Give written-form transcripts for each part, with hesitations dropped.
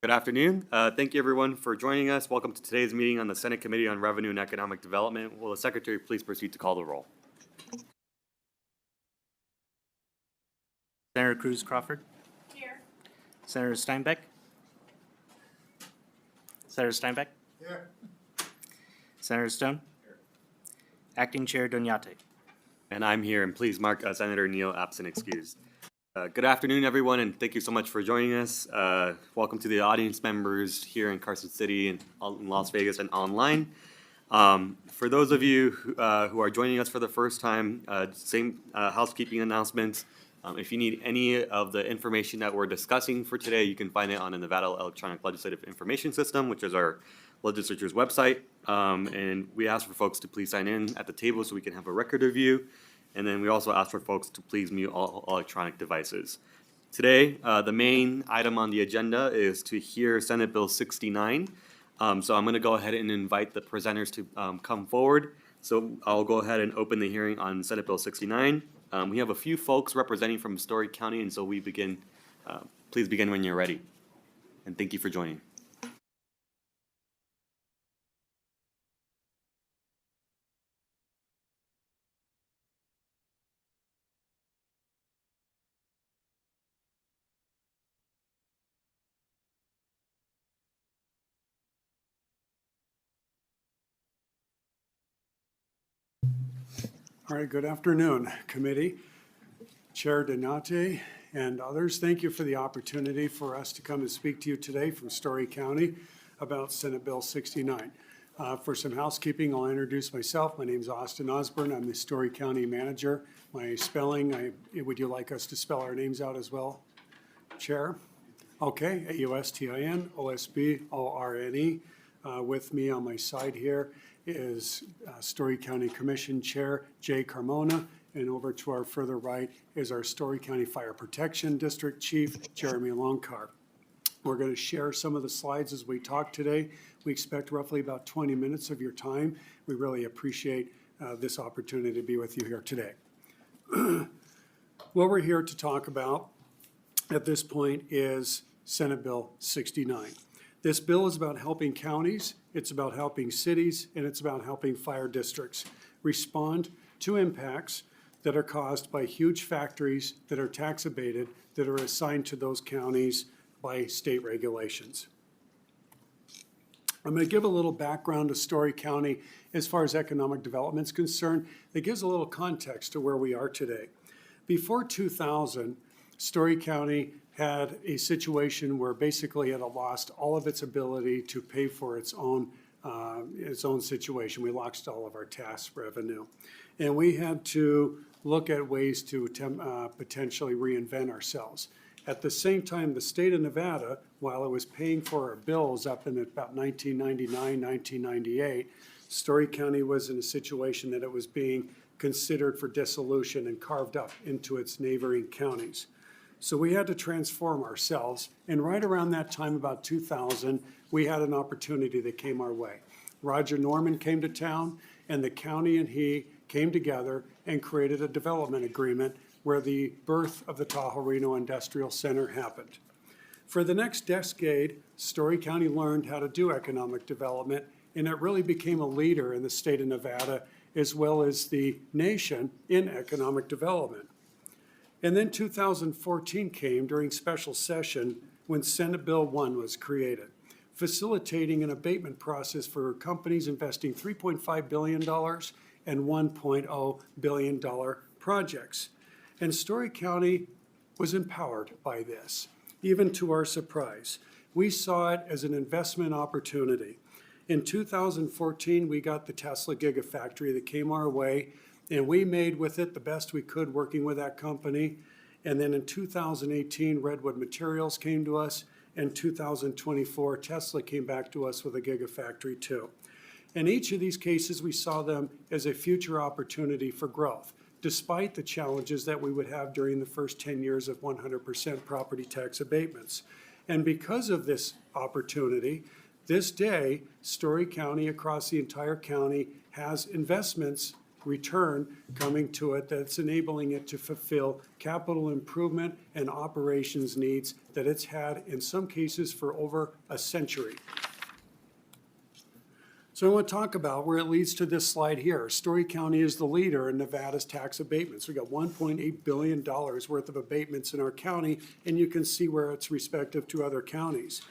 Good afternoon. Thank you, everyone, for joining us. Welcome to today's meeting on the Senate Committee on Revenue and Economic Development. Will the Secretary please proceed to call the roll? Senator Cruz Crawford. Here. Senator Steinbeck. Senator Steinbeck. Here. Senator Stone. Here. Acting Chair Donyate. And I'm here, and please mark Senator Neal absent excused. Good afternoon, everyone, and thank you so much for joining us. Welcome to the audience members here in Carson City and in Las Vegas and online. For those of you who are joining us for the first time, same housekeeping announcements. If you need any of the information that we're discussing for today, you can find it on the Nevada Electronic Legislative Information System, which is our legislature's website. And we ask for folks to please sign in at the table so we can have a record of you. And then we also ask for folks to please mute all electronic devices. Today, the main item on the agenda is to hear Senate Bill 69. So I'm going to go ahead and invite the presenters to come forward. So I'll go ahead and open the hearing on Senate Bill 69. We have a few folks representing from Story County, and so we begin. Please begin when you're ready. And thank you for joining. All right, good afternoon, committee, Chair Donate, and others. Thank you for the opportunity for us to come and speak to you today from Story County about Senate Bill 69. For some housekeeping, I'll introduce myself. My name is Austin Osborne. I'm the Story County Manager. My spelling, would you like us to spell our names out as well, Chair? Okay, AUSTIN-OSBORNE. With me on my side here is Story County Commission Chair Jay Carmona, and over to our further right is our Story County Fire Protection District Chief Jeremy Longcar. We're going to share some of the slides as we talk today. We expect roughly about 20 minutes of your time. We really appreciate this opportunity to be with you here today. What we're here to talk about at this point is Senate Bill 69. This bill is about helping counties, it's about helping cities, and it's about helping fire districts respond to impacts that are caused by huge factories that are tax abated, that are assigned to those counties by state regulations. I'm going to give a little background to Story County as far as economic development is concerned. That gives a little context to where we are today. Before 2000, Story County had a situation where basically it had lost all of its ability to pay for its own situation. We lost all of our tax revenue. And we had to look at ways to potentially reinvent ourselves. At the same time, the state of Nevada, while it was paying for our bills up in about 1999, 1998, Story County was in a situation that it was being considered for dissolution and carved up into its neighboring counties. So we had to transform ourselves, and right around that time, about 2000, we had an opportunity that came our way. Roger Norman came to town, and the county and he came together and created a development agreement where the birth of the Tahoe Reno Industrial Center happened. For the next decade, Story County learned how to do economic development, and it really became a leader in the state of Nevada as well as the nation in economic development. And then 2014 came during special session when Senate Bill 1 was created, facilitating an abatement process for companies investing $3.5 billion and $1.0 billion projects. And Story County was empowered by this, even to our surprise. We saw it as an investment opportunity. In 2014, we got the Tesla Gigafactory that came our way, and we made with it the best we could working with that company. And then in 2018, Redwood Materials came to us. In 2024, Tesla came back to us with a Gigafactory too. In each of these cases, we saw them as a future opportunity for growth, despite the challenges that we would have during the first 10 years of 100% property tax abatements. And because of this opportunity, this day, Story County, across the entire county, has investments return coming to it that's enabling it to fulfill capital improvement and operations needs that it's had in some cases for over a century. So I want to talk about where it leads to this slide here. Story County is the leader in Nevada's tax abatements. We've got $1.8 billion worth of abatements in our county, and you can see where it's respective to other counties.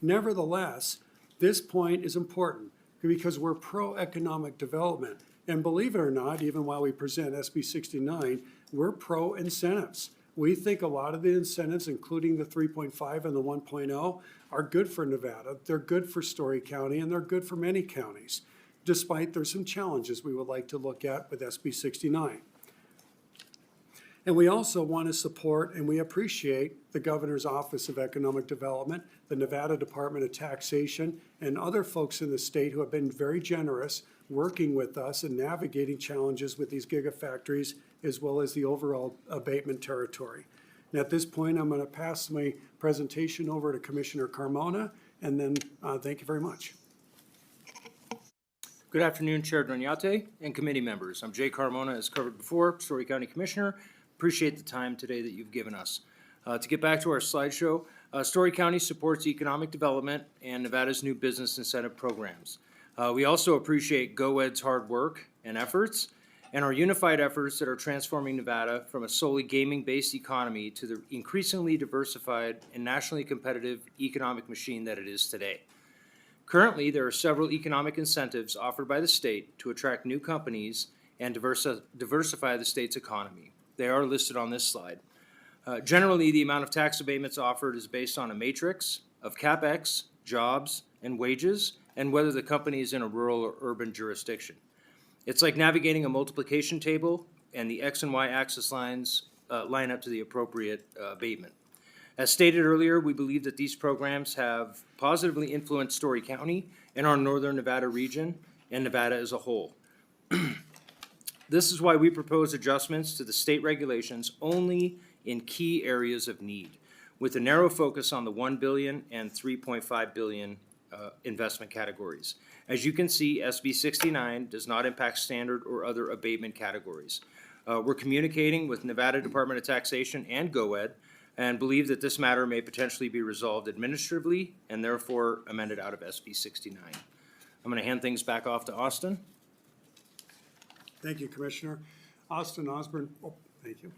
Nevertheless, this point is important because we're pro-economic development. And believe it or not, even while we present SB 69, we're pro-incentives. We think a lot of the incentives, including the 3.5 and the 1.0, are good for Nevada. They're good for Story County, and they're good for many counties, despite there's some challenges we would like to look at with SB 69. And we also want to support and we appreciate the Governor's Office of Economic Development, the Nevada Department of Taxation, and other folks in the state who have been very generous working with us and navigating challenges with these gigafactories as well as the overall abatement territory. And at this point, I'm going to pass my presentation over to Commissioner Carmona, and then thank you very much. Good afternoon, Chair Doñate and committee members. I'm Jay Carmona, as covered before, Story County Commissioner. Appreciate the time today that you've given us. To get back to our slideshow, Story County supports economic development and Nevada's new business incentive programs. We also appreciate GoEd's hard work and efforts and our unified efforts that are transforming Nevada from a solely gaming-based economy to the increasingly diversified and nationally competitive economic machine that it is today. Currently, there are several economic incentives offered by the state to attract new companies and diversify the state's economy. They are listed on this slide. Generally, the amount of tax abatements offered is based on a matrix of CapEx, jobs, and wages, and whether the company is in a rural or urban jurisdiction. It's like navigating a multiplication table, and the X and Y axis lines line up to the appropriate abatement. As stated earlier, we believe that these programs have positively influenced Story County and our northern Nevada region and Nevada as a whole. This is why we propose adjustments to the state regulations only in key areas of need, with a narrow focus on the $1 billion and $3.5 billion investment categories. As you can see, SB 69 does not impact standard or other abatement categories. We're communicating with Nevada Department of Taxation and GoEd and believe that this matter may potentially be resolved administratively and therefore amended out of SB 69. I'm going to hand things back off to Austin. Thank you, Commissioner. Austin Osborne, thank you.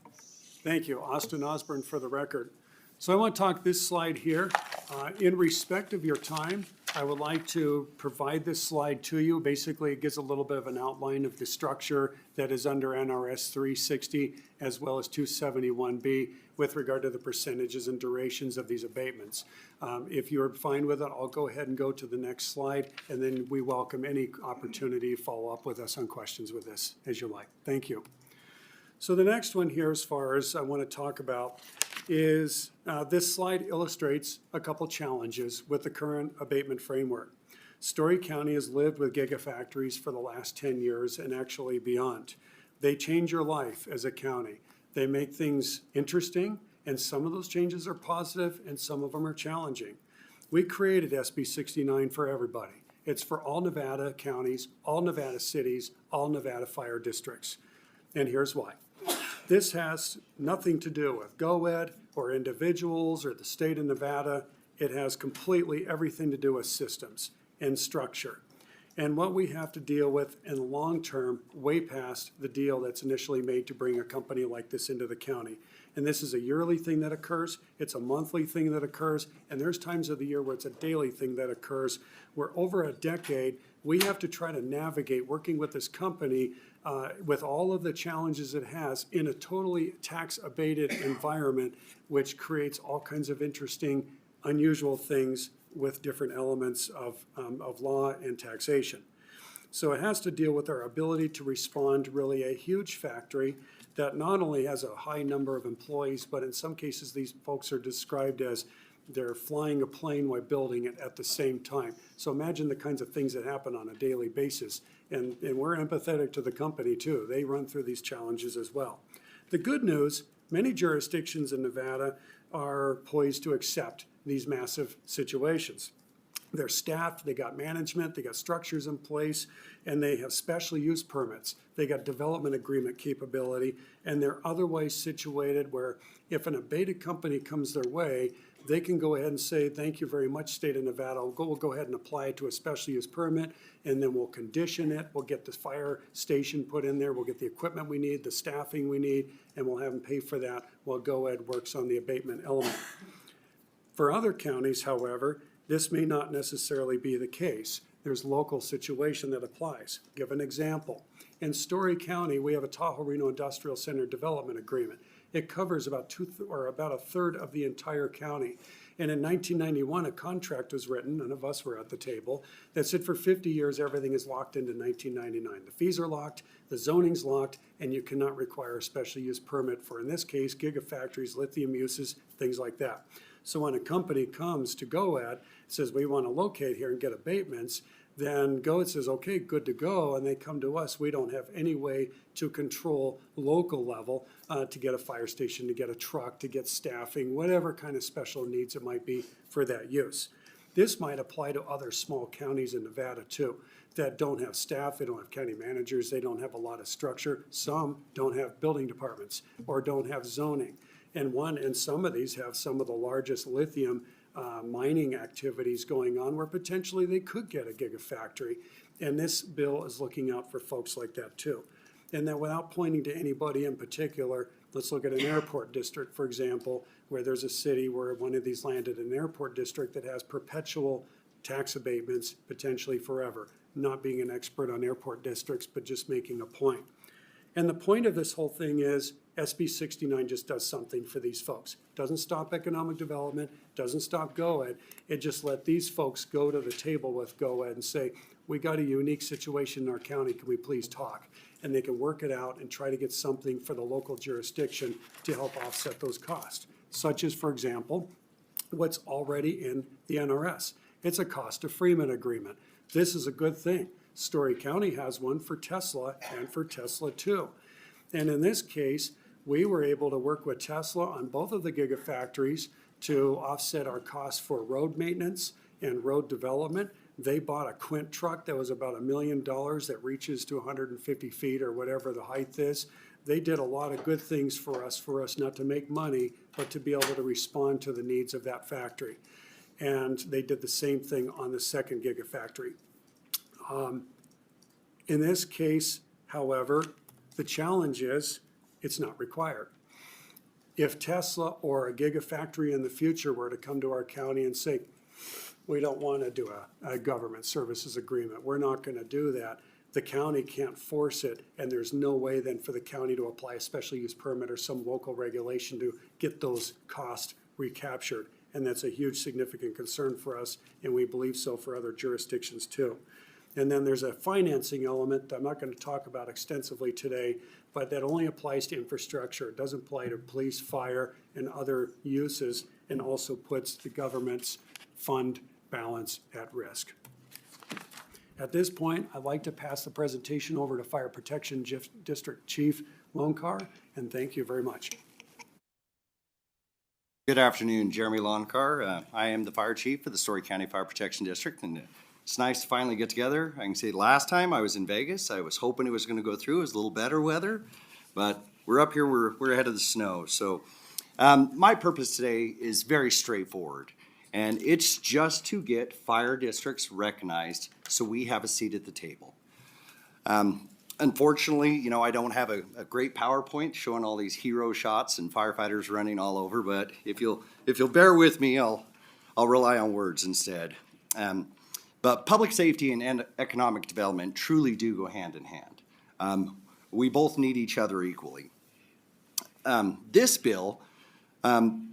Thank you, Austin Osborne, for the record. So I want to talk this slide here. In respect of your time, I would like to provide this slide to you. Basically, it gives a little bit of an outline of the structure that is under NRS 360 as well as 271B with regard to the percentages and durations of these abatements. If you're fine with it, I'll go ahead and go to the next slide, and then we welcome any opportunity to follow up with us on questions with this as you like. Thank you. So the next one here, as far as I want to talk about, is this slide illustrates a couple challenges with the current abatement framework. Story County has lived with gigafactories for the last 10 years and actually beyond. They change your life as a county. They make things interesting, and some of those changes are positive and some of them are challenging. We created SB 69 for everybody. It's for all Nevada counties, all Nevada cities, all Nevada fire districts. And here's why. This has nothing to do with GoEd or individuals or the state of Nevada. It has completely everything to do with systems and structure. And what we have to deal with in the long term, way past the deal that's initially made to bring a company like this into the county. And this is a yearly thing that occurs, it's a monthly thing that occurs, and there's times of the year where it's a daily thing that occurs, where over a decade, we have to try to navigate working with this company with all of the challenges it has in a totally tax-abated environment, which creates all kinds of interesting, unusual things with different elements of law and taxation. So it has to deal with our ability to respond to really a huge factory that not only has a high number of employees, but in some cases these folks are described as they're flying a plane while building it at the same time. So imagine the kinds of things that happen on a daily basis. And we're empathetic to the company too. They run through these challenges as well. The good news, many jurisdictions in Nevada are poised to accept these massive situations. They're staffed, they got management, they got structures in place, and they have special use permits. They got development agreement capability, and they're otherwise situated where if an abated company comes their way, they can go ahead and say, thank you very much, State of Nevada. We'll go ahead and apply it to a special use permit, and then we'll condition it. We'll get the fire station put in there. We'll get the equipment we need, the staffing we need, and we'll have them pay for that while GoEd works on the abatement element. For other counties, however, this may not necessarily be the case. There's local situation that applies. Give an example. In Story County, we have a Tahoe Reno Industrial Center development agreement. It covers about a third of the entire county. And in 1991, a contract was written, none of us were at the table, that said for 50 years, everything is locked into 1999. The fees are locked, the zoning's locked, and you cannot require a special use permit for, in this case, gigafactories, lithium uses, things like that. So when a company comes to GoEd, says we want to locate here and get abatements, then GoEd says, okay, good to go, and they come to us. We don't have any way to control local level to get a fire station, to get a truck, to get staffing, whatever kind of special needs it might be for that use. This might apply to other small counties in Nevada too, that don't have staff, they don't have county managers, they don't have a lot of structure. Some don't have building departments or don't have zoning. And some of these have some of the largest lithium mining activities going on where potentially they could get a gigafactory. And this bill is looking out for folks like that too. And then without pointing to anybody in particular, let's look at an airport district, for example, where there's a city where one of these landed in an airport district that has perpetual tax abatements, potentially forever. Not being an expert on airport districts, but just making a point. And the point of this whole thing is SB 69 just does something for these folks. Doesn't stop economic development, doesn't stop GoEd. It just let these folks go to the table with GoEd and say, we got a unique situation in our county, can we please talk? And they can work it out and try to get something for the local jurisdiction to help offset those costs. Such as, for example, what's already in the NRS. It's a cost of Freeman agreement. This is a good thing. Story County has one for Tesla and for Tesla too. And in this case, we were able to work with Tesla on both of the gigafactories to offset our costs for road maintenance and road development. They bought a Quint truck that was about $1 million that reaches to 150 feet or whatever the height is. They did a lot of good things for us not to make money, but to be able to respond to the needs of that factory. And they did the same thing on the second gigafactory. In this case, however, the challenge is it's not required. If Tesla or a gigafactory in the future were to come to our county and say, we don't want to do a government services agreement, we're not going to do that, the county can't force it, and there's no way then for the county to apply a special use permit or some local regulation to get those costs recaptured. And that's a huge significant concern for us, and we believe so for other jurisdictions too. And then there's a financing element that I'm not going to talk about extensively today, but that only applies to infrastructure. It doesn't apply to police, fire, and other uses, and also puts the government's fund balance at risk. At this point, I'd like to pass the presentation over to Fire Protection District Chief Lonkar, and thank you very much. Good afternoon, Jeremy Lonkar. I am the fire chief for the Story County Fire Protection District, and it's nice to finally get together. I can say last time I was in Vegas, I was hoping it was going to go through. It was a little better weather, but we're up here, we're ahead of the snow. So my purpose today is very straightforward, and it's just to get fire districts recognized so we have a seat at the table. Unfortunately, I don't have a great PowerPoint showing all these hero shots and firefighters running all over, but if you'll bear with me, I'll rely on words instead. But public safety and economic development truly do go hand in hand. We both need each other equally. This bill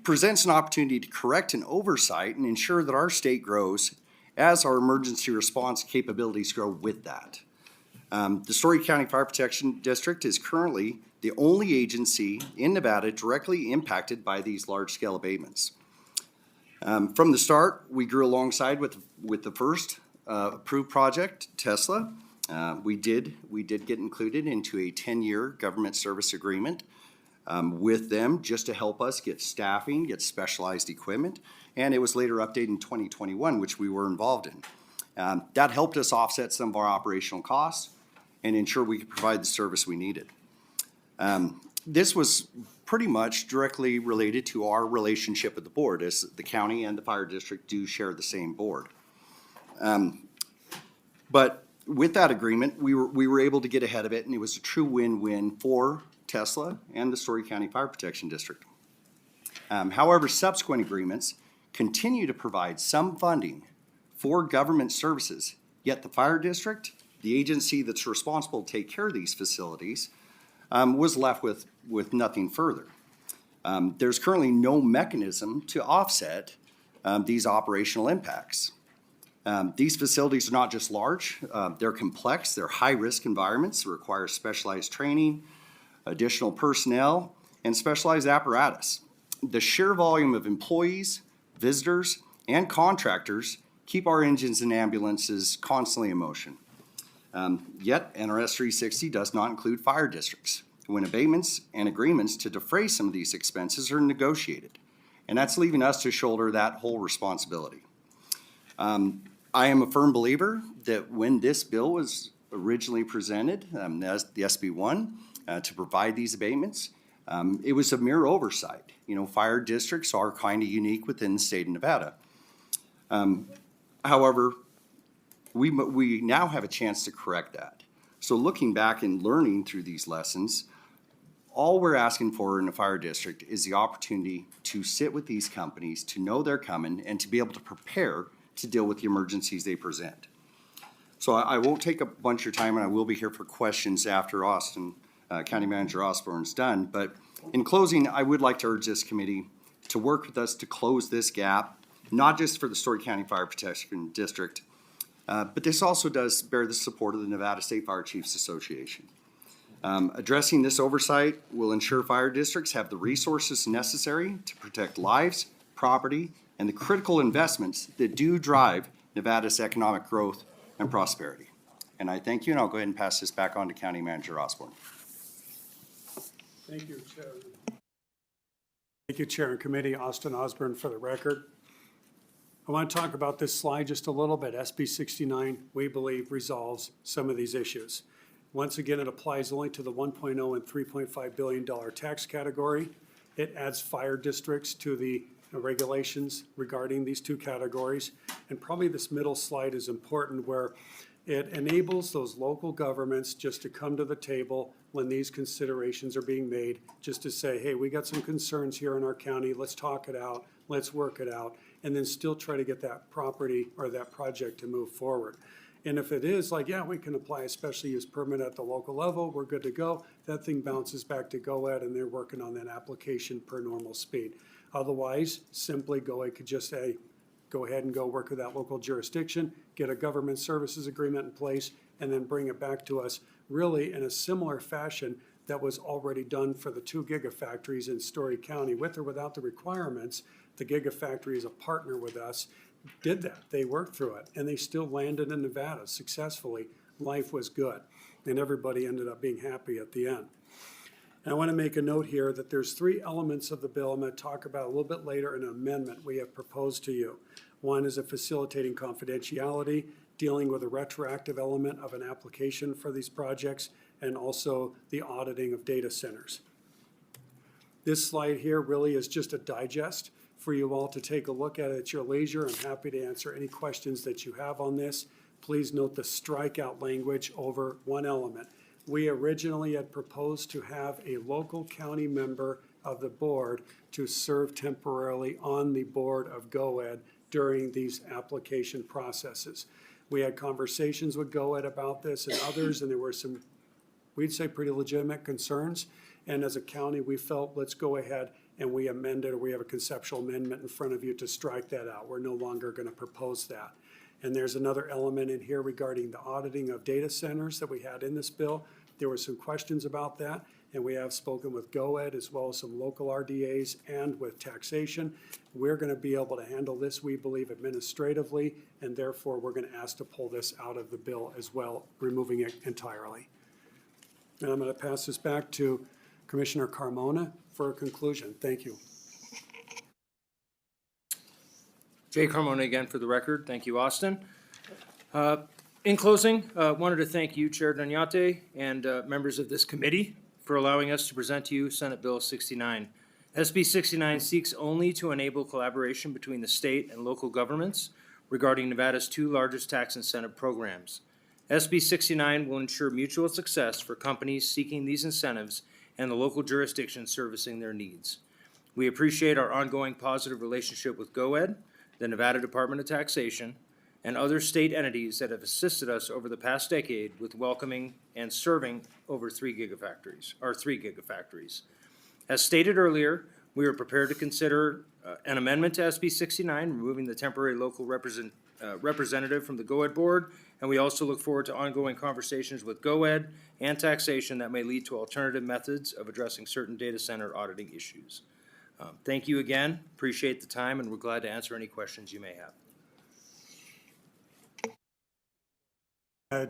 presents an opportunity to correct an oversight and ensure that our state grows as our emergency response capabilities grow with that. The Story County Fire Protection District is currently the only agency in Nevada directly impacted by these large-scale abatements. From the start, we grew alongside with the first approved project, Tesla. We did get included into a 10-year government service agreement. with them just to help us get staffing, get specialized equipment, and it was later updated in 2021, which we were involved in. That helped us offset some of our operational costs and ensure we could provide the service we needed. This was pretty much directly related to our relationship with the board, as the county and the fire district do share the same board. But with that agreement, we were able to get ahead of it, and it was a true win-win for Tesla and the Story County Fire Protection District. However, subsequent agreements continue to provide some funding for government services, yet the fire district, the agency that's responsible to take care of these facilities, was left with nothing further. There's currently no mechanism to offset these operational impacts. These facilities are not just large, they're complex, they're high-risk environments that require specialized training, additional personnel, and specialized apparatus. The sheer volume of employees, visitors, and contractors keep our engines and ambulances constantly in motion. Yet, NRS 360 does not include fire districts when abatements and agreements to defray some of these expenses are negotiated. And that's leaving us to shoulder that whole responsibility. I am a firm believer that when this bill was originally presented, as the SB 1, to provide these abatements, it was a mere oversight. You know, fire districts are kind of unique within the state of Nevada. However, we now have a chance to correct that. So looking back and learning through these lessons, all we're asking for in a fire district is the opportunity to sit with these companies, to know they're coming, and to be able to prepare to deal with the emergencies they present. So I won't take a bunch of your time, and I will be here for questions after County Manager Osborne's done. But in closing, I would like to urge this committee to work with us to close this gap, not just for the Story County Fire Protection District, but this also does bear the support of the Nevada State Fire Chiefs Association. Addressing this oversight will ensure fire districts have the resources necessary to protect lives, property, and the critical investments that do drive Nevada's economic growth and prosperity. And I thank you, and I'll go ahead and pass this back on to County Manager Osborne. Thank you, Chair. Thank you, Chair and Committee. Austin Osborne for the record. I want to talk about this slide just a little bit. SB 69, we believe, resolves some of these issues. Once again, it applies only to the 1.0 and $3.5 billion tax category. It adds fire districts to the regulations regarding these two categories. And probably this middle slide is important, where it enables those local governments just to come to the table when these considerations are being made, just to say, hey, we got some concerns here in our county, let's talk it out, let's work it out, and then still try to get that property or that project to move forward. And if it is like, yeah, we can apply a special use permit at the local level, we're good to go, that thing bounces back to GOED, and they're working on that application per normal speed. Otherwise, simply GOED could just say, go ahead and go work with that local jurisdiction, get a government services agreement in place, and then bring it back to us really in a similar fashion that was already done for the 2 gigafactories in Story County. With or without the requirements, the gigafactory is a partner with us, did that. They worked through it, and they still landed in Nevada successfully. Life was good, and everybody ended up being happy at the end. And I want to make a note here that there's 3 elements of the bill I'm going to talk about a little bit later, an amendment we have proposed to you. One is a facilitating confidentiality, dealing with a retroactive element of an application for these projects, and also the auditing of data centers. This slide here really is just a digest for you all to take a look at your leisure. I'm happy to answer any questions that you have on this. Please note the strikeout language over one element. We originally had proposed to have a local county member of the board to serve temporarily on the board of GOED during these application processes. We had conversations with GOED about this and others, and there were some, we'd say, pretty legitimate concerns. And as a county, we felt, let's go ahead and we amended, or we have a conceptual amendment in front of you to strike that out. We're no longer going to propose that. And there's another element in here regarding the auditing of data centers that we had in this bill. There were some questions about that, and we have spoken with GOED as well as some local RDAs and with taxation. We're going to be able to handle this, we believe, administratively, and therefore we're going to ask to pull this out of the bill as well, removing it entirely. And I'm going to pass this back to Commissioner Carmona for a conclusion. Thank you. Jay Carmona again for the record. Thank you, Austin. In closing, wanted to thank you, Chair Dunyate, and members of this committee for allowing us to present to you Senate Bill 69. SB 69 seeks only to enable collaboration between the state and local governments regarding Nevada's two largest tax incentive programs. SB 69 will ensure mutual success for companies seeking these incentives and the local jurisdictions servicing their needs. We appreciate our ongoing positive relationship with GOED, the Nevada Department of Taxation, and other state entities that have assisted us over the past decade with welcoming and serving over 3 gigafactories. As stated earlier, we are prepared to consider an amendment to SB 69, removing the temporary local representative from the GOED board, and we also look forward to ongoing conversations with GOED and taxation that may lead to alternative methods of addressing certain data center auditing issues. Thank you again, appreciate the time, and we're glad to answer any questions you may have.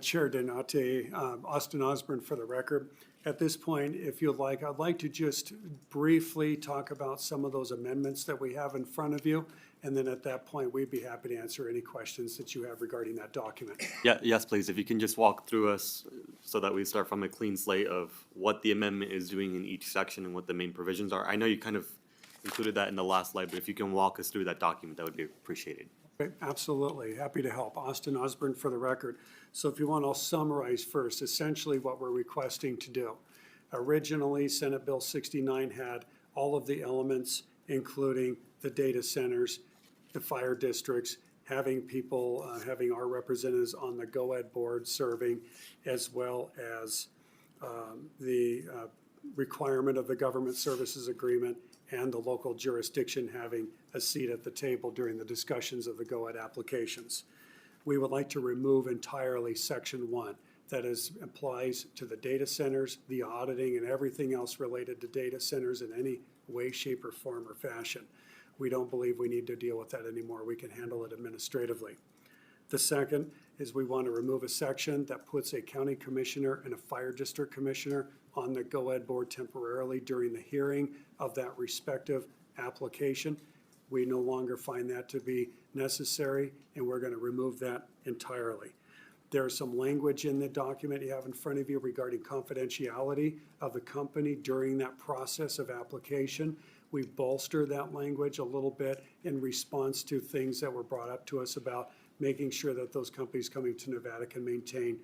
Chair Donate, Austin Osborne for the record. At this point, if you'd like, I'd like to just briefly talk about some of those amendments that we have in front of you. And then at that point, we'd be happy to answer any questions that you have regarding that document. Yeah, yes, please. If you can just walk through us so that we start from a clean slate of what the amendment is doing in each section and what the main provisions are. I know you kind of included that in the last slide, but if you can walk us through that document, that would be appreciated. Okay, absolutely. Happy to help. Austin Osborne for the record. So if you want, I'll summarize first essentially what we're requesting to do. Originally, Senate Bill 69 had all of the elements, including the data centers, the fire districts, having people, having our representatives on the GOED board serving, as well as the requirement of the government services agreement and the local jurisdiction having a seat at the table during the discussions of the GOED applications. We would like to remove entirely Section 1. That is, applies to the data centers, the auditing, and everything else related to data centers in any way, shape, or form or fashion. We don't believe we need to deal with that anymore. We can handle it administratively. The second is we want to remove a section that puts a county commissioner and a fire district commissioner on the GOED board temporarily during the hearing of that respective application. We no longer find that to be necessary, and we're going to remove that entirely. There's some language in the document you have in front of you regarding confidentiality of the company during that process of application. We bolstered that language a little bit in response to things that were brought up to us about making sure that those companies coming to Nevada can maintain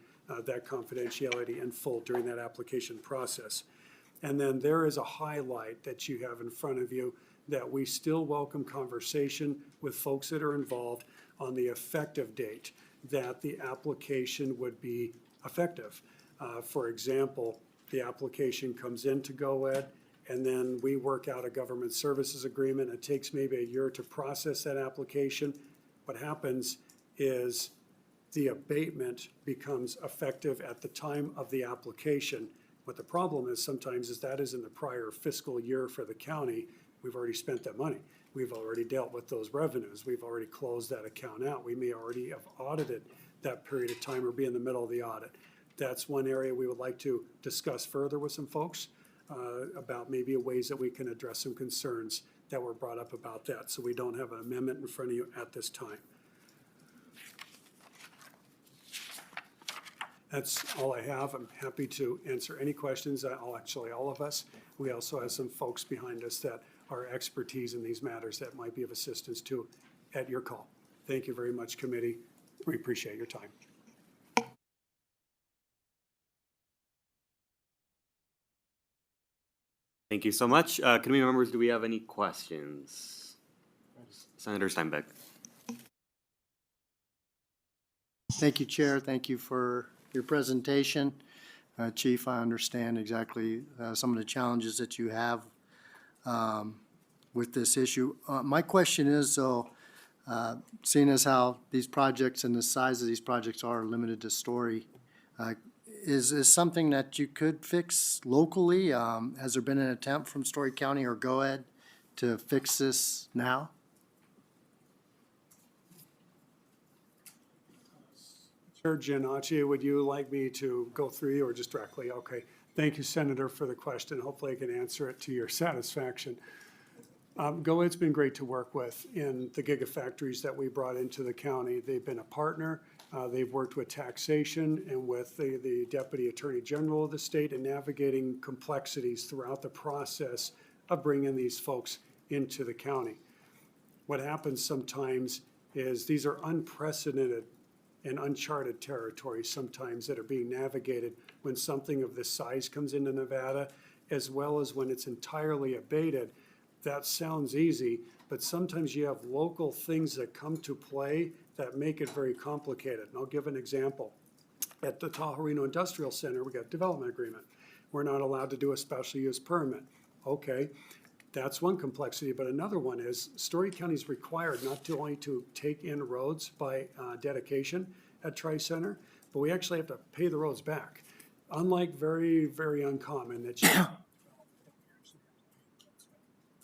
that confidentiality in full during that application process. And then there is a highlight that you have in front of you that we still welcome conversation with folks that are involved on the effective date that the application would be effective. For example, the application comes into GOED, and then we work out a government services agreement. It takes maybe a year to process that application. What happens is the abatement becomes effective at the time of the application. What the problem is sometimes is that is in the prior fiscal year for the county. We've already spent that money. We've already dealt with those revenues. We've already closed that account out. We may already have audited that period of time or be in the middle of the audit. That's one area we would like to discuss further with some folks about maybe ways that we can address some concerns that were brought up about that. So we don't have an amendment in front of you at this time. That's all I have. I'm happy to answer any questions. Actually, all of us. We also have some folks behind us that are expertise in these matters that might be of assistance to at your call. Thank you very much, committee. We appreciate your time. Thank you so much. Committee members, do we have any questions? Senator Steinbeck. Thank you, Chair. Thank you for your presentation. Chief, I understand exactly some of the challenges that you have with this issue. My question is, though, seeing as how these projects and the size of these projects are limited to Story, is this something that you could fix locally? Has there been an attempt from Story County or GOED to fix this now? Chair Giannacci, would you like me to go through you or just directly? Okay. Thank you, Senator, for the question. Hopefully I can answer it to your satisfaction. GoEd's been great to work with in the gigafactories that we brought into the county. They've been a partner. They've worked with taxation and with the Deputy Attorney General of the state in navigating complexities throughout the process of bringing these folks into the county. What happens sometimes is these are unprecedented and uncharted territories sometimes that are being navigated when something of this size comes into Nevada, as well as when it's entirely abated. That sounds easy, but sometimes you have local things that come to play that make it very complicated. And I'll give an example. At the Tahoe Reno Industrial Center, we got a development agreement. We're not allowed to do a special use permit. Okay, that's one complexity, but another one is Story County is required not to only to take in roads by dedication at Tri-Center, but we actually have to pay the roads back. Unlike very, very uncommon that you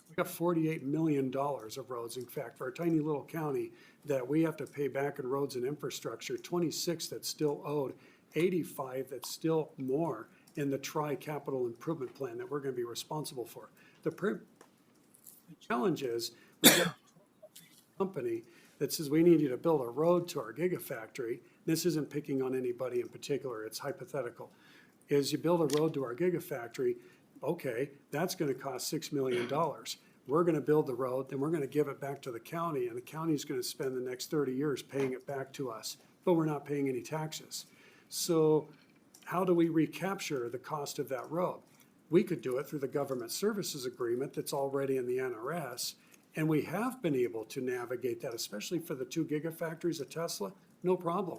we got $48 million of roads, in fact, for our tiny little county that we have to pay back in roads and infrastructure, 26 that's still owed, 85 that's still more in the Tri-Capital Improvement Plan that we're gonna be responsible for. The challenge is, we got a company that says we need you to build a road to our gigafactory. This isn't picking on anybody in particular, it's hypothetical. Is you build a road to our gigafactory, okay, that's gonna cost $6 million. We're gonna build the road, then we're gonna give it back to the county, and the county's gonna spend the next 30 years paying it back to us, but we're not paying any taxes. So how do we recapture the cost of that road? We could do it through the government services agreement that's already in the NRS, and we have been able to navigate that, especially for the 2 gigafactories of Tesla, no problem.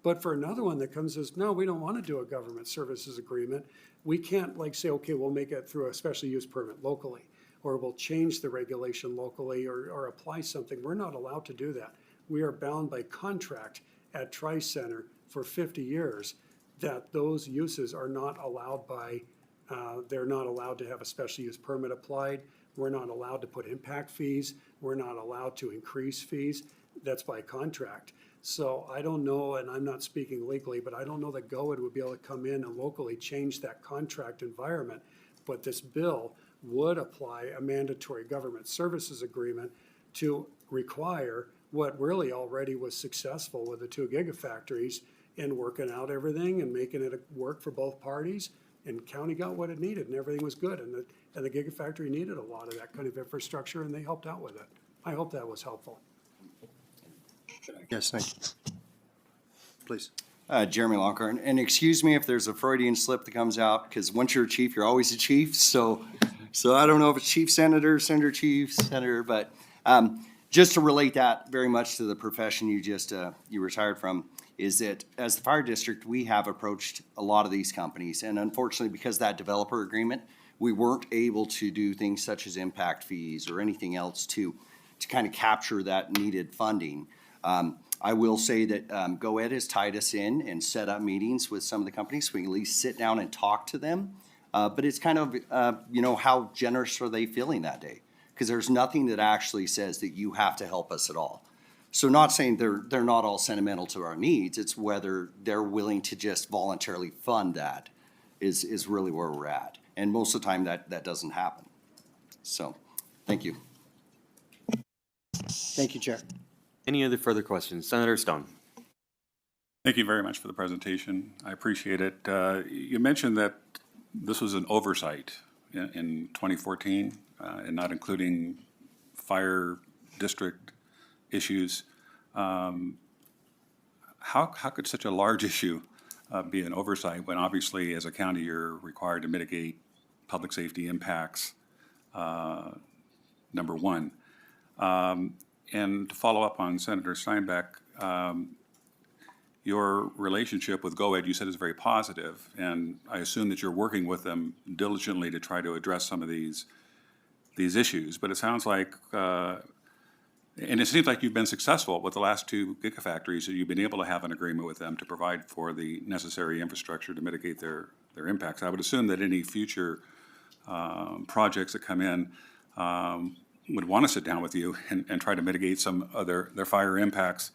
But for another one that comes as, no, we don't want to do a government services agreement, we can't like say, okay, we'll make it through a special use permit locally, or we'll change the regulation locally or apply something. We're not allowed to do that. We are bound by contract at Tri-Center for 50 years that those uses are not allowed by, they're not allowed to have a special use permit applied. We're not allowed to put impact fees. We're not allowed to increase fees. That's by contract. So I don't know, and I'm not speaking legally, but I don't know that GoEd would be able to come in and locally change that contract environment. But this bill would apply a mandatory government services agreement to require what really already was successful with the 2 gigafactories in working out everything and making it work for both parties. And county got what it needed and everything was good. And the gigafactory needed a lot of that kind of infrastructure and they helped out with it. I hope that was helpful. Yes, thank you. Please. Jeremy Lockhart, and excuse me if there's a Freudian slip that comes out, because once you're a chief, you're always a chief. So I don't know if it's chief senator, senator chief, senator, but just to relate that very much to the profession you just, you retired from, is that as the fire district, we have approached a lot of these companies. And unfortunately, because of that developer agreement, we weren't able to do things such as impact fees or anything else to kind of capture that needed funding. I will say that GoEd has tied us in and set up meetings with some of the companies so we can at least sit down and talk to them. But it's kind of, you know, how generous are they feeling that day? Because there's nothing that actually says that you have to help us at all. So not saying they're not all sentimental to our needs, it's whether they're willing to just voluntarily fund that is really where we're at. And most of the time that doesn't happen. So, thank you. Thank you, Chair. Any other further questions? Senator Stone. Thank you very much for the presentation. I appreciate it. You mentioned that this was an oversight in 2014 and not including fire district issues. How could such a large issue be an oversight when obviously as a county you're required to mitigate public safety impacts, number one. And to follow up on Senator Steinbeck, your relationship with GoEd, you said, is very positive, and I assume that you're working with them diligently to try to address some of these issues. But it sounds like, and it seems like you've been successful with the last 2 gigafactories, that you've been able to have an agreement with them to provide for the necessary infrastructure to mitigate their impacts. I would assume that any future projects that come in would want to sit down with you and try to mitigate some of their fire impacts.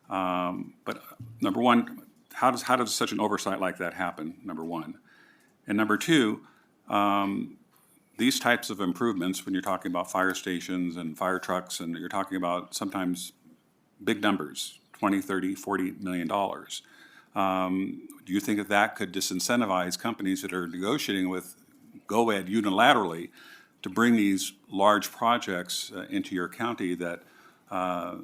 But number one, how does such an oversight like that happen, number one? And number two, these types of improvements, when you're talking about fire stations and fire trucks, and you're talking about sometimes big numbers, 20, 30, $40 million. Do you think that that could disincentivize companies that are negotiating with GoEd unilaterally to bring these large projects into your county that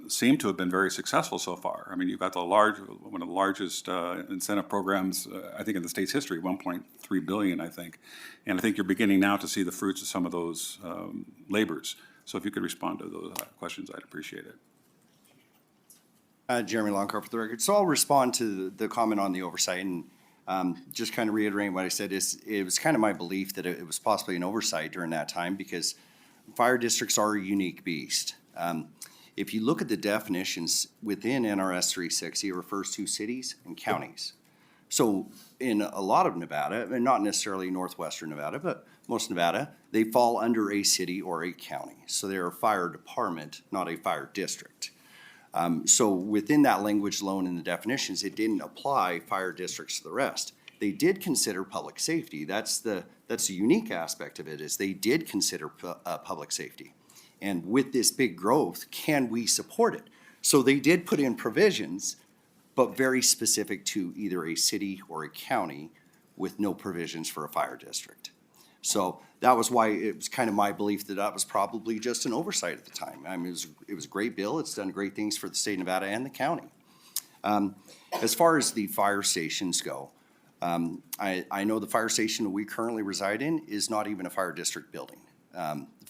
seem to have been very successful so far? I mean, you've got one of the largest incentive programs, I think, in the state's history, 1.3 billion, I think. And I think you're beginning now to see the fruits of some of those labors. So if you could respond to those questions, I'd appreciate it. Jeremy Longcar for the record. So I'll respond to the comment on the oversight and just kind of reiterating what I said is it was kind of my belief that it was possibly an oversight during that time because fire districts are a unique beast. If you look at the definitions within NRS 360, it refers to cities and counties. So in a lot of Nevada, and not necessarily northwestern Nevada, but most Nevada, they fall under a city or a county. So they're a fire department, not a fire district. So within that language alone in the definitions, it didn't apply fire districts to the rest. They did consider public safety. That's the unique aspect of it is they did consider public safety. And with this big growth, can we support it? So they did put in provisions, but very specific to either a city or a county with no provisions for a fire district. So that was why it was kind of my belief that that was probably just an oversight at the time. I mean, it was a great bill. It's done great things for the state of Nevada and the county. As far as the fire stations go, I know the fire station that we currently reside in is not even a fire district building.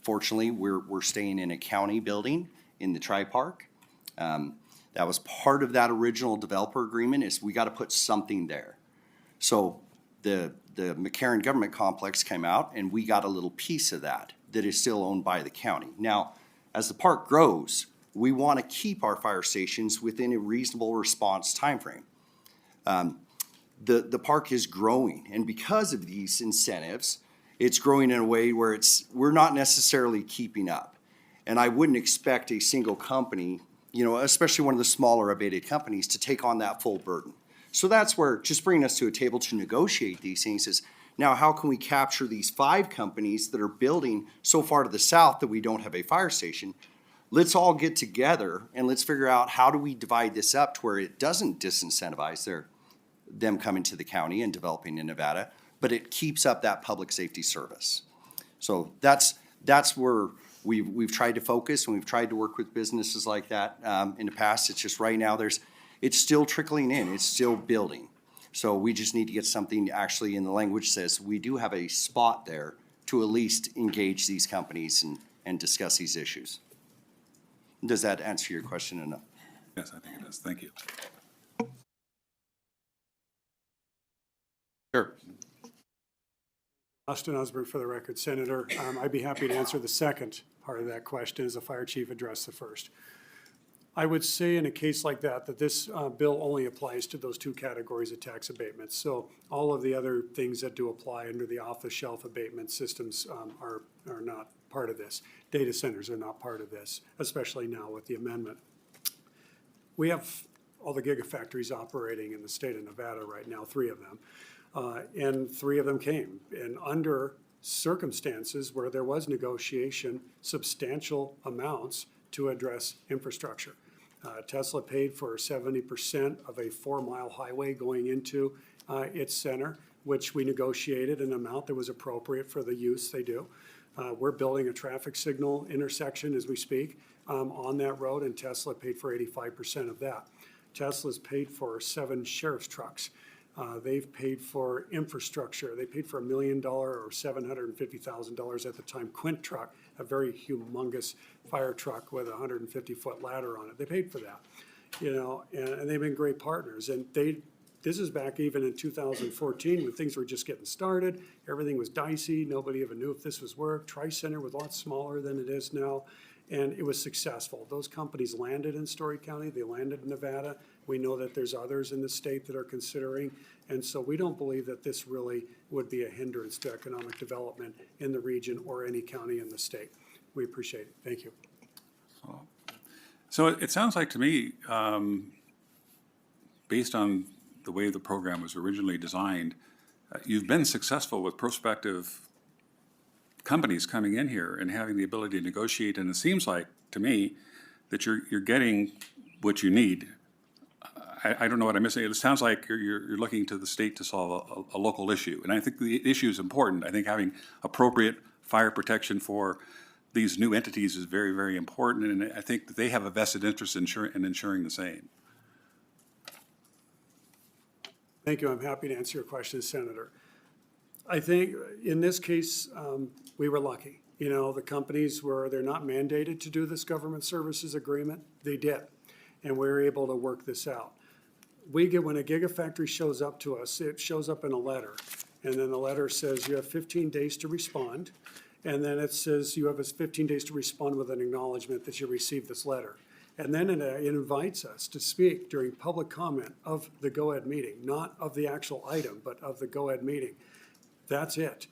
Fortunately, we're staying in a county building in the Tri-Park. That was part of that original developer agreement is we got to put something there. So the McCarran Government Complex came out and we got a little piece of that is still owned by the county. Now, as the park grows, we want to keep our fire stations within a reasonable response timeframe. The park is growing, and because of these incentives, it's growing in a way where we're not necessarily keeping up. And I wouldn't expect a single company, especially one of the smaller abated companies, to take on that full burden. So that's where just bringing us to a table to negotiate these things is now how can we capture these 5 companies that are building so far to the south that we don't have a fire station? Let's all get together and let's figure out how do we divide this up to where it doesn't disincentivize them coming to the county and developing in Nevada, but it keeps up that public safety service. So that's where we've tried to focus and we've tried to work with businesses like that in the past. It's just right now it's still trickling in, it's still building. So we just need to get something actually in the language says we do have a spot there to at least engage these companies and discuss these issues. Does that answer your question enough? Yes, I think it does. Thank you. Sure. Austin Osborne for the record, Senator. I'd be happy to answer the second part of that question as the fire chief addressed the first. I would say in a case like that this bill only applies to those 2 categories of tax abatements. So all of the other things that do apply under the off-the-shelf abatement systems are not part of this. Data centers are not part of this, especially now with the amendment. We have all the gigafactories operating in the state of Nevada right now, 3 of them. And 3 of them came. And under circumstances where there was negotiation, substantial amounts to address infrastructure. Tesla paid for 70% of a 4-mile highway going into its center, which we negotiated an amount that was appropriate for the use they do. We're building a traffic signal intersection as we speak on that road, and Tesla paid for 85% of that. Tesla's paid for 7 sheriff's trucks. They've paid for infrastructure. They paid for $1 million or $750,000 at the time. Quint truck, a very humongous fire truck with a 150-foot ladder on it. They paid for that, and they've been great partners. And this is back even in 2014 when things were just getting started. Everything was dicey. Nobody even knew if this was work. Tri-Center was a lot smaller than it is now, and it was successful. Those companies landed in Story County. They landed in Nevada. We know that there's others in the state that are considering, and so we don't believe that this really would be a hindrance to economic development in the region or any county in the state. We appreciate it. Thank you. So it sounds like to me, based on the way the program was originally designed, you've been successful with prospective companies coming in here and having the ability to negotiate, and it seems like, to me, that you're getting what you need. I don't know what I'm missing. It sounds like you're looking to the state to solve a local issue, and I think the issue is important. I think having appropriate fire protection for these new entities is very, very important, and I think that they have a vested interest in ensuring the same. Thank you. I'm happy to answer your question, Senator. I think in this case, we were lucky. You know, the companies they're not mandated to do this government services agreement. They did, and we were able to work this out. When a gigafactory shows up to us, it shows up in a letter, and then the letter says you have 15 days to respond, and then it says you have 15 days to respond with an acknowledgement that you received this letter. And then it invites us to speak during public comment of the go-ahead meeting, not of the actual item, but of the go-ahead meeting. That's it.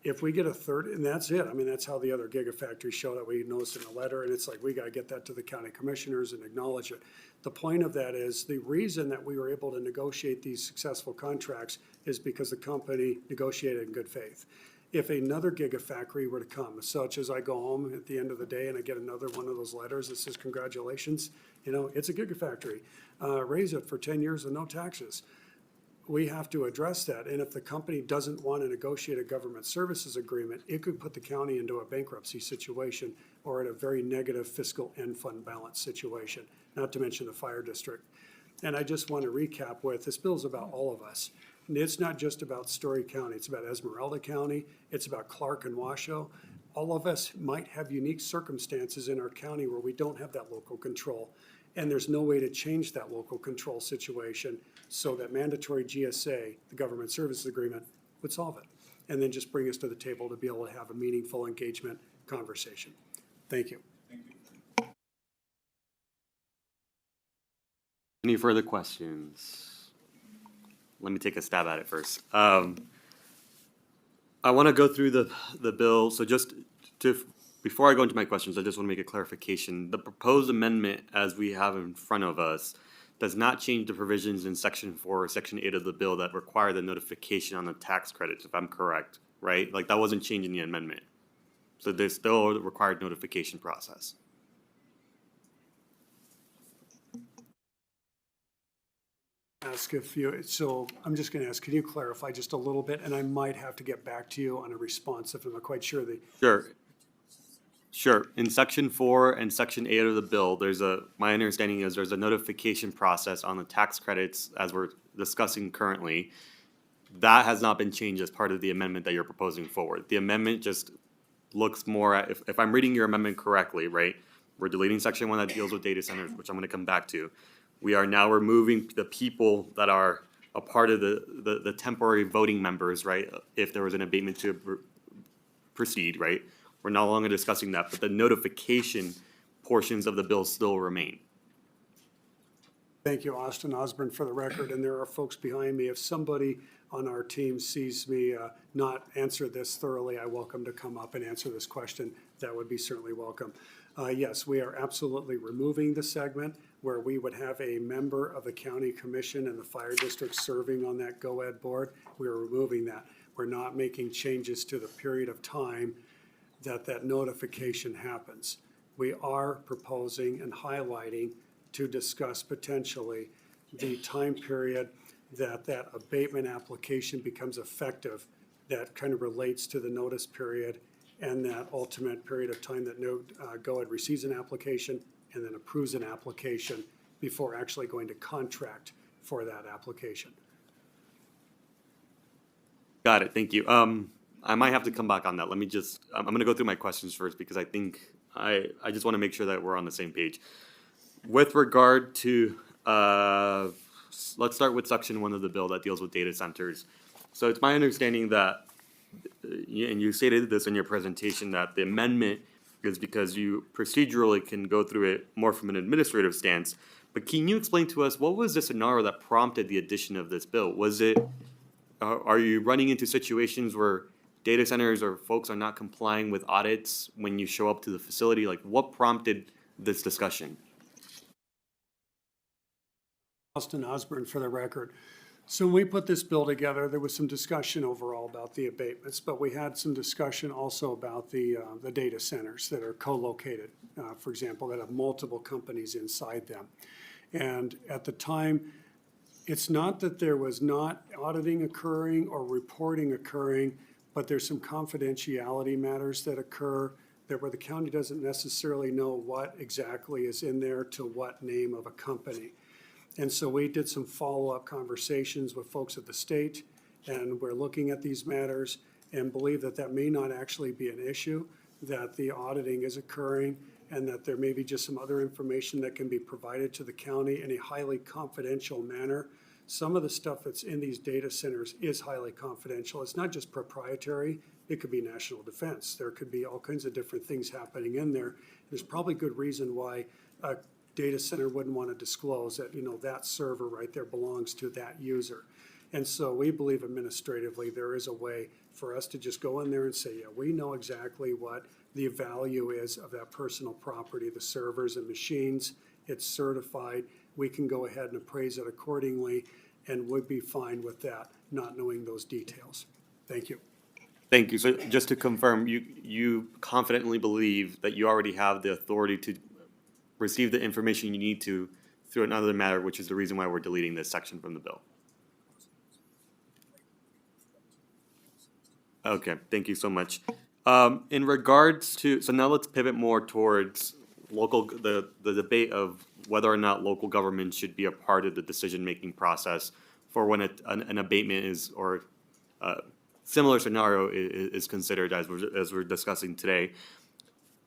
If we get a third, and that's it. I mean, that's how the other gigafactories showed up. We noticed in the letter, and it's like, we got to get that to the county commissioners and acknowledge it. The point of that is the reason that we were able to negotiate these successful contracts is because the company negotiated in good faith. If another gigafactory were to come, such as I go home at the end of the day and I get another one of those letters that says, congratulations, you know, it's a gigafactory. Raise it for 10 years and no taxes. We have to address that. And if the company doesn't want to negotiate a government services agreement, it could put the county into a bankruptcy situation or in a very negative fiscal end fund balance situation, not to mention the fire district. And I just want to recap with, this bill is about all of us. And it's not just about Story County. It's about Esmeralda County. It's about Clark and Washoe. All of us might have unique circumstances in our county where we don't have that local control. And there's no way to change that local control situation so that mandatory GSA, the government services agreement, would solve it. And then just bring us to the table to be able to have a meaningful engagement conversation. Thank you. Any further questions? Let me take a stab at it first. I want to go through the bill. So before I go into my questions, I just want to make a clarification. The proposed amendment, as we have in front of us, does not change the provisions in Section 4 or Section 8 of the bill that require the notification on the tax credits, if I'm correct, right? Like, that wasn't changing the amendment. So there's still a required notification process. So I'm just going to ask, can you clarify just a little bit? And I might have to get back to you on a response if I'm not quite sure. Sure. In Section 4 and Section 8 of the bill, my understanding is there's a notification process on the tax credits as we're discussing currently. That has not been changed as part of the amendment that you're proposing forward. The amendment just looks more at, if I'm reading your amendment correctly, right? We're deleting Section 1 that deals with data centers, which I'm going to come back to. We are now removing the people that are a part of the temporary voting members, right? If there was an abatement to proceed, right? We're no longer discussing that, but the notification portions of the bill still remain. Thank you, Austin Osborne, for the record, and there are folks behind me. If somebody on our team sees me not answer this thoroughly, I welcome to come up and answer this question. That would be certainly welcome. Yes, we are absolutely removing the segment where we would have a member of the county commission and the fire district serving on that go-ed board. We are removing that. We're not making changes to the period of time that notification happens. We are proposing and highlighting to discuss potentially the time period that abatement application becomes effective. That kind of relates to the notice period and that ultimate period of time that go-ed receives an application and then approves an application before actually going to contract for that application. Got it. Thank you. I might have to come back on that. Let me just, I'm going to go through my questions first because I think I just want to make sure that we're on the same page. With regard to, let's start with Section 1 of the bill that deals with data centers. So it's my understanding that, and you stated this in your presentation, that the amendment is because you procedurally can go through it more from an administrative stance. But can you explain to us, what was the scenario that prompted the addition of this bill? Was it, are you running into situations where data centers or folks are not complying with audits when you show up to the facility? Like, what prompted this discussion? Austin Osborne, for the record. So when we put this bill together, there was some discussion overall about the abatements, but we had some discussion also about the data centers that are co-located, for example, that have multiple companies inside them. And at the time, it's not that there was not auditing occurring or reporting occurring, but there's some confidentiality matters that occur that where the county doesn't necessarily know what exactly is in there to what name of a company. And so we did some follow-up conversations with folks at the state, and we're looking at these matters and believe that that may not actually be an issue, that the auditing is occurring, and that there may be just some other information that can be provided to the county in a highly confidential manner. Some of the stuff that's in these data centers is highly confidential. It's not just proprietary. It could be national defense. There could be all kinds of different things happening in there. There's probably good reason why a data center wouldn't want to disclose that, that server right there belongs to that user. And so we believe administratively there is a way for us to just go in there and say, yeah, we know exactly what the value is of that personal property, the servers and machines. It's certified. We can go ahead and appraise it accordingly and would be fine with that, not knowing those details. Thank you. Thank you. So just to confirm, you confidently believe that you already have the authority to receive the information you need to through another matter, which is the reason why we're deleting this section from the bill. Okay, thank you so much. In regards to, so now let's pivot more towards the debate of whether or not local government should be a part of the decision-making process for when an abatement is, or similar scenario is considered as we're discussing today.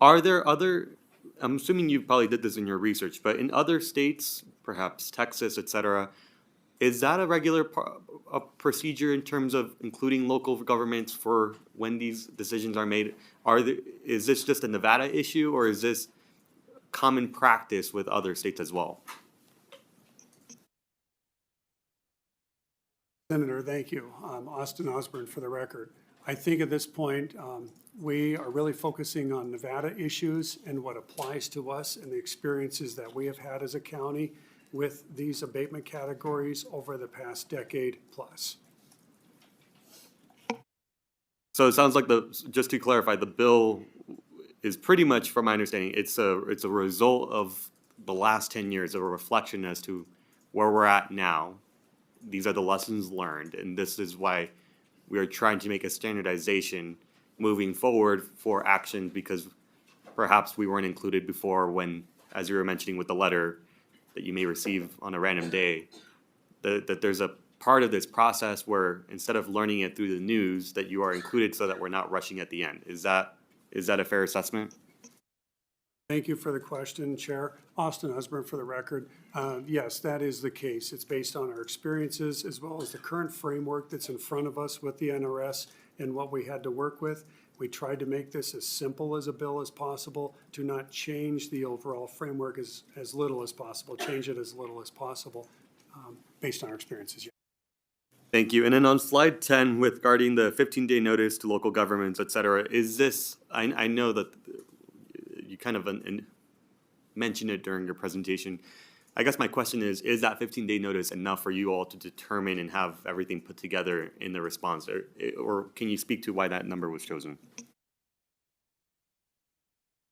Are there other, I'm assuming you probably did this in your research, but in other states, perhaps Texas, et cetera, is that a regular procedure in terms of including local governments for when these decisions are made? Is this just a Nevada issue, or is this common practice with other states as well? Senator, thank you. Austin Osborne for the record. I think at this point, we are really focusing on Nevada issues and what applies to us and the experiences that we have had as a county with these abatement categories over the past decade plus. So it sounds like just to clarify, the bill is pretty much, from my understanding, it's a result of the last 10 years, of a reflection as to where we're at now. These are the lessons learned, and this is why we are trying to make a standardization moving forward for action, because perhaps we weren't included before when, as you were mentioning with the letter that you may receive on a random day, that there's a part of this process where instead of learning it through the news, that you are included so that we're not rushing at the end. Is that a fair assessment? Thank you for the question, Chair. Austin Osborne for the record. Yes, that is the case. It's based on our experiences as well as the current framework that's in front of us with the NRS and what we had to work with. We tried to make this as simple as a bill as possible, to not change the overall framework as little as possible, change it as little as possible, based on our experiences. Thank you. And then on slide 10, with regarding the 15-day notice to local governments, et cetera, is this, I know that you kind of mentioned it during your presentation. I guess my question is that 15-day notice enough for you all to determine and have everything put together in the response? Or can you speak to why that number was chosen?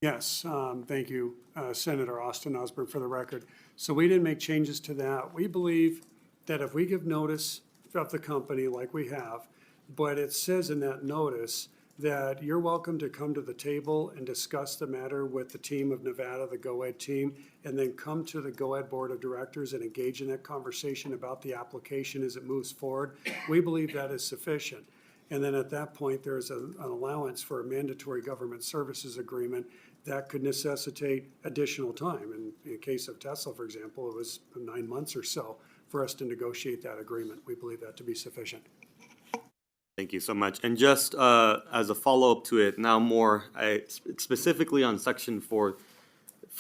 Yes, thank you, Senator Austin Osborne for the record. So we didn't make changes to that. We believe that if we give notice of the company like we have, but it says in that notice that you're welcome to come to the table and discuss the matter with the team of Nevada, the GOED team, and then come to the GOED Board of Directors and engage in that conversation about the application as it moves forward. We believe that is sufficient. And then at that point, there's an allowance for a mandatory government services agreement that could necessitate additional time. And in the case of Tesla, for example, it was 9 months or so for us to negotiate that agreement. We believe that to be sufficient. Thank you so much. And just as a follow-up to it, now more specifically on section 4,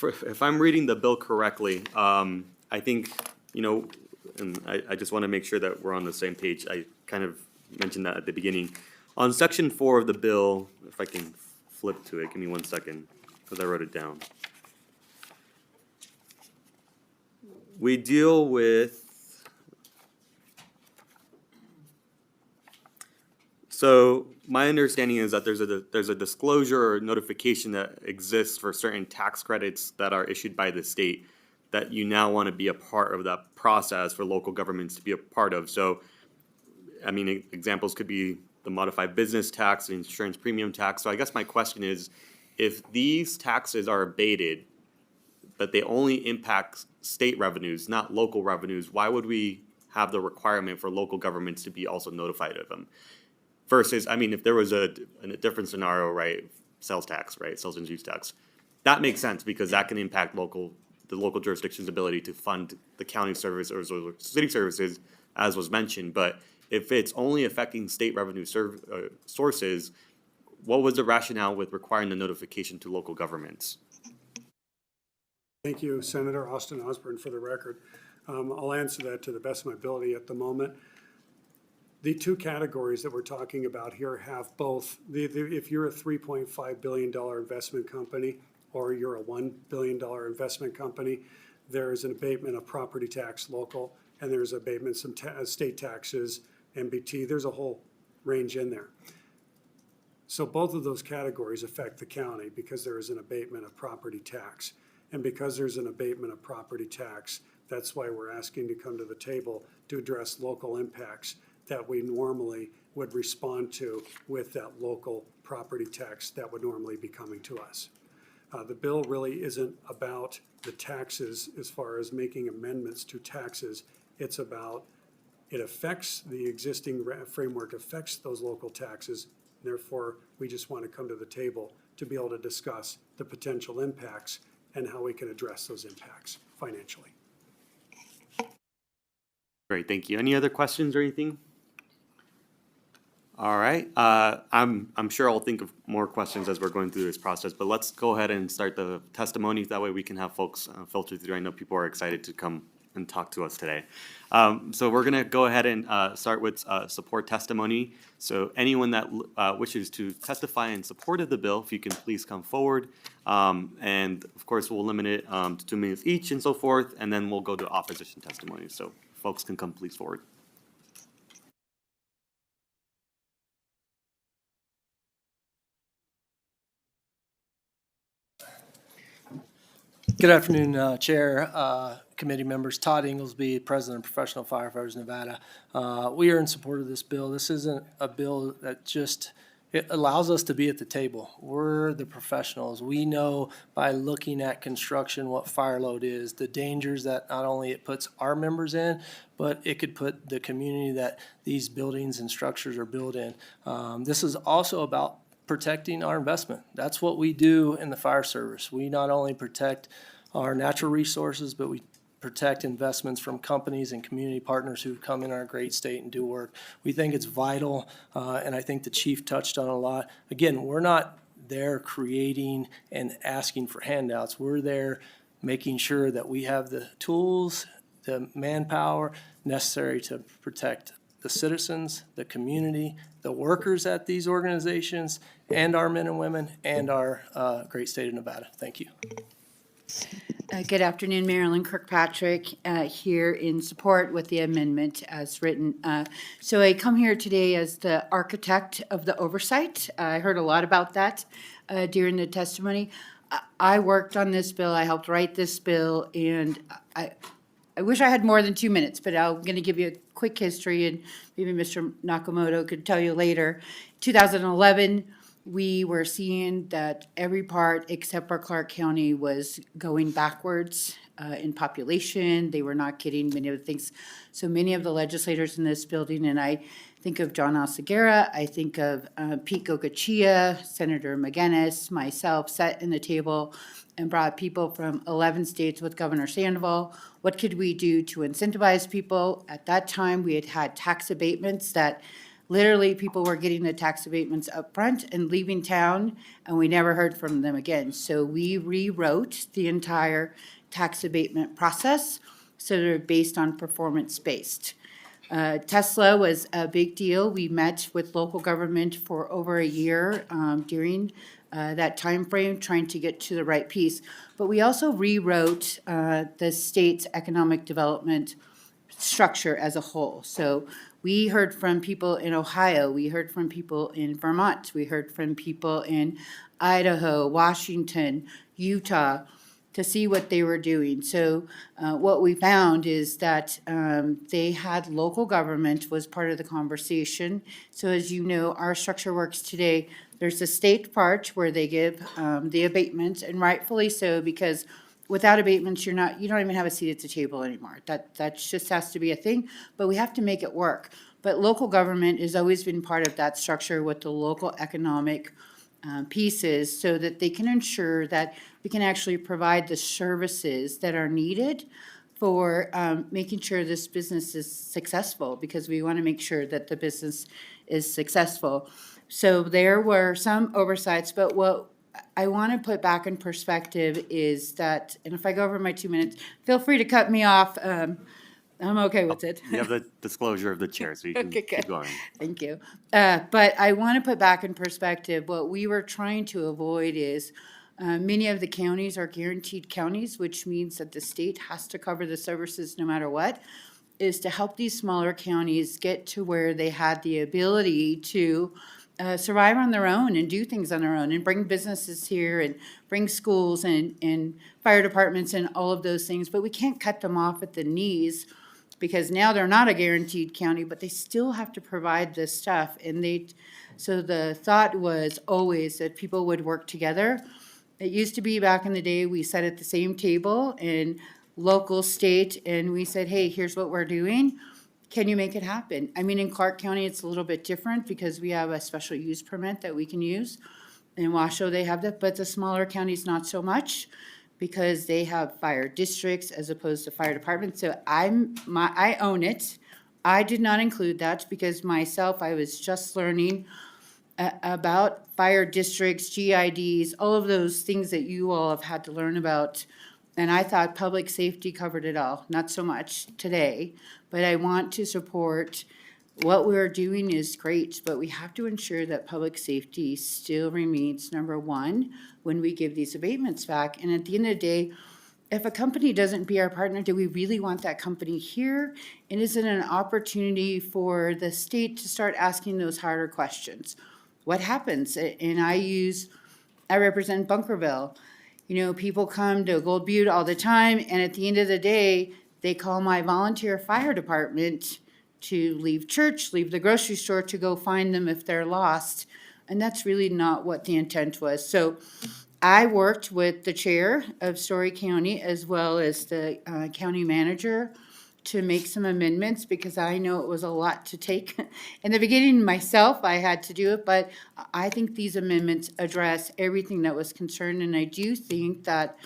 if I'm reading the bill correctly, I think, and I just want to make sure that we're on the same page. I kind of mentioned that at the beginning. On section 4 of the bill, if I can flip to it, give me 1 second, because I wrote it down. We deal with So my understanding is that there's a disclosure or notification that exists for certain tax credits that are issued by the state that you now want to be a part of that process for local governments to be a part of. So, I mean, examples could be the modified business tax, the insurance premium tax. So I guess my question is, if these taxes are abated, but they only impact state revenues, not local revenues, why would we have the requirement for local governments to be also notified of them? Versus, I mean, if there was a different scenario, right, sales tax, right, sales and use tax, that makes sense because that can impact the local jurisdiction's ability to fund the county service or city services, as was mentioned. But if it's only affecting state revenue sources, what was the rationale with requiring the notification to local governments? Thank you, Senator Austin Osborne, for the record. I'll answer that to the best of my ability at the moment. The two categories that we're talking about here have both, if you're a $3.5 billion investment company or you're a $1 billion investment company, there is an abatement of property tax local, and there's abatement some state taxes, MBT. There's a whole range in there. So both of those categories affect the county because there is an abatement of property tax. And because there's an abatement of property tax, that's why we're asking to come to the table to address local impacts that we normally would respond to with that local property tax that would normally be coming to us. The bill really isn't about the taxes as far as making amendments to taxes. It's about, it affects the existing framework, affects those local taxes. Therefore, we just want to come to the table to be able to discuss the potential impacts and how we can address those impacts financially. Great, thank you. Any other questions or anything? All right, I'm sure I'll think of more questions as we're going through this process, but let's go ahead and start the testimonies. That way we can have folks filter through. I know people are excited to come and talk to us today. So we're gonna go ahead and start with support testimony. So anyone that wishes to testify in support of the bill, if you can please come forward. And of course, we'll limit it to 2 minutes each and so forth, and then we'll go to opposition testimony. So folks can come please forward. Good afternoon, Chair, committee members. Todd Inglesby, President of Professional Firefighters Nevada. We are in support of this bill. This isn't a bill that just, it allows us to be at the table. We're the professionals. We know by looking at construction what fire load is, the dangers that not only it puts our members in, but it could put the community that these buildings and structures are built in. This is also about protecting our investment. That's what we do in the fire service. We not only protect our natural resources, but we protect investments from companies and community partners who come in our great state and do work. We think it's vital, and I think the chief touched on a lot. Again, we're not there creating and asking for handouts. We're there making sure that we have the tools, the manpower necessary to protect the citizens, the community, the workers at these organizations, and our men and women, and our great state of Nevada. Thank you. Good afternoon, Marilyn Kirkpatrick, here in support with the amendment as written. So I come here today as the architect of the oversight. I heard a lot about that during the testimony. I worked on this bill, I helped write this bill, and I wish I had more than 2 minutes, but I'm going to give you a quick history, and maybe Mr. Nakamoto could tell you later. 2011, we were seeing that every part except for Clark County was going backwards in population. They were not getting many of the things. So many of the legislators in this building, and I think of John Oseguera, I think of Pete Gokachia, Senator McGinnis, myself, sat in the table and brought people from 11 states with Governor Sandoval. What could we do to incentivize people? At that time, we had had tax abatements that literally people were getting the tax abatements up front and leaving town, and we never heard from them again. So we rewrote the entire tax abatement process so they're based on performance-based. Tesla was a big deal. We met with local government for over a year during that time frame, trying to get to the right piece. But we also rewrote the state's economic development structure as a whole. So we heard from people in Ohio, we heard from people in Vermont, we heard from people in Idaho, Washington, Utah, to see what they were doing. So what we found is that they had local government was part of the conversation. So as you know, our structure works today. There's the state part where they give the abatements, and rightfully so, because without abatements, you don't even have a seat at the table anymore. That just has to be a thing, but we have to make it work. But local government has always been part of that structure with the local economic pieces, so that they can ensure that we can actually provide the services that are needed for making sure this business is successful, because we want to make sure that the business is successful. So there were some oversights, but what I want to put back in perspective is that, and if I go over my 2 minutes, feel free to cut me off. I'm okay with it. You have the disclosure of the chair, so you can Okay, keep good. going. Thank you. But I want to put back in perspective, what we were trying to avoid is many of the counties are guaranteed counties, which means that the state has to cover the services no matter what, is to help these smaller counties get to where they had the ability to survive on their own and do things on their own and bring businesses here and bring schools and fire departments and all of those things. But we can't cut them off at the knees, because now they're not a guaranteed county, but they still have to provide this stuff. And so the thought was always that people would work together. It used to be back in the day, we sat at the same table in local, state, and we said, hey, here's what we're doing. Can you make it happen? I mean, in Clark County, it's a little bit different because we have a special use permit that we can use. In Washoe, they have that, but the smaller counties, not so much, because they have fire districts as opposed to fire departments. So I own it. I did not include that because myself, I was just learning about fire districts, GIDs, all of those things that you all have had to learn about. And I thought public safety covered it all, not so much today. But I want to support what we're doing is great, but we have to ensure that public safety still remains number one when we give these abatements back. And at the end of the day, if a company doesn't be our partner, do we really want that company here? And is it an opportunity for the state to start asking those harder questions? What happens? And I represent Bunkerville. You know, people come to Gold Butte all the time, and at the end of the day, they call my volunteer fire department to leave church, leave the grocery store to go find them if they're lost. And that's really not what the intent was. So I worked with the chair of Story County as well as the county manager to make some amendments, because I know it was a lot to take. In the beginning, myself, I had to do it, but I think these amendments address everything that was concerned. And I do think that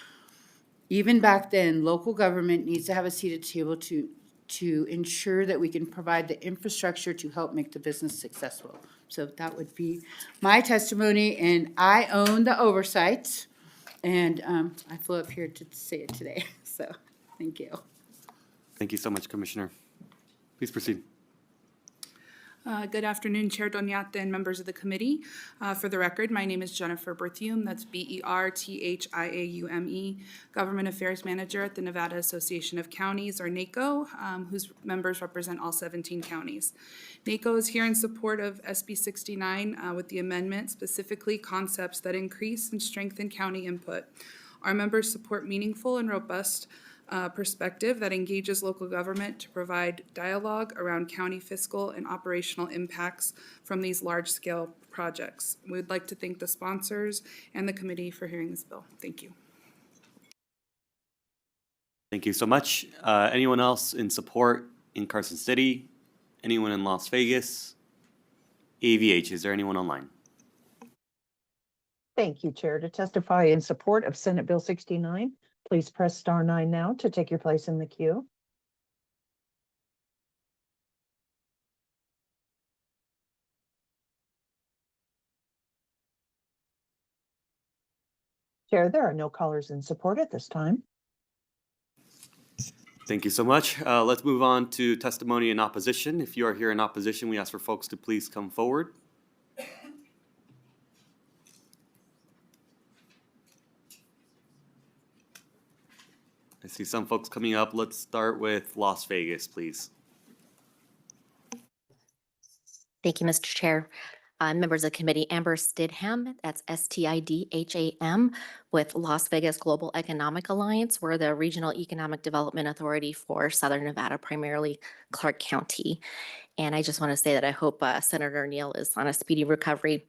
even back then, local government needs to have a seat at the table to ensure that we can provide the infrastructure to help make the business successful. So that would be my testimony, and I own the oversight, and I flew up here to say it today, so thank you. Thank you so much, Commissioner. Please proceed. Good afternoon, Chair Doñate and members of the committee. For the record, my name is Jennifer Berthiaume, that's Berthiaume, Government Affairs Manager at the Nevada Association of Counties, or NACO, whose members represent all 17 counties. NACO is here in support of SB 69 with the amendment, specifically concepts that increase and strengthen county input. Our members support meaningful and robust perspective that engages local government to provide dialogue around county fiscal and operational impacts from these large-scale projects. We would like to thank the sponsors and the committee for hearing this bill. Thank you. Thank you so much. Anyone else in support in Carson City? Anyone in Las Vegas? AVH, is there anyone online? Thank you, Chair. To testify in support of Senate Bill 69, please press *9 now to take your place in the queue. Chair, there are no callers in support at this time. Thank you so much. Let's move on to testimony in opposition. If you are here in opposition, we ask for folks to please come forward. I see some folks coming up. Let's start with Las Vegas, please. Thank you, Mr. Chair. Members of the committee, Amber Stidham, that's Stidham, with Las Vegas Global Economic Alliance. We're the Regional Economic Development Authority for Southern Nevada, primarily Clark County. And I just want to say that I hope Senator Neal is on a speedy recovery.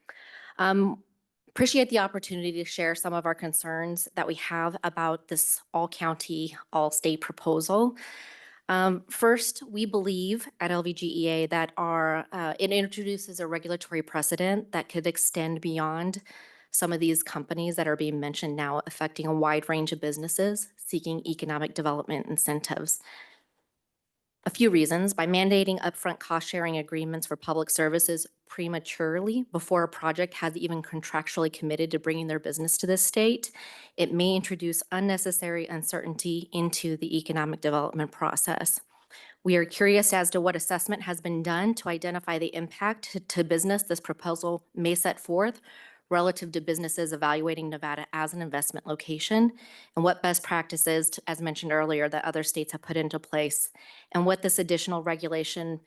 Appreciate the opportunity to share some of our concerns that we have about this all-county, all-state proposal. First, we believe at LVGEA that it introduces a regulatory precedent that could extend beyond some of these companies that are being mentioned now, affecting a wide range of businesses seeking economic development incentives. A few reasons: by mandating upfront cost-sharing agreements for public services prematurely before a project has even contractually committed to bringing their business to this state, it may introduce unnecessary uncertainty into the economic development process. We are curious as to what assessment has been done to identify the impact to business this proposal may set forth relative to businesses evaluating Nevada as an investment location, and what best practices, as mentioned earlier, that other states have put into place, and what this additional regulation,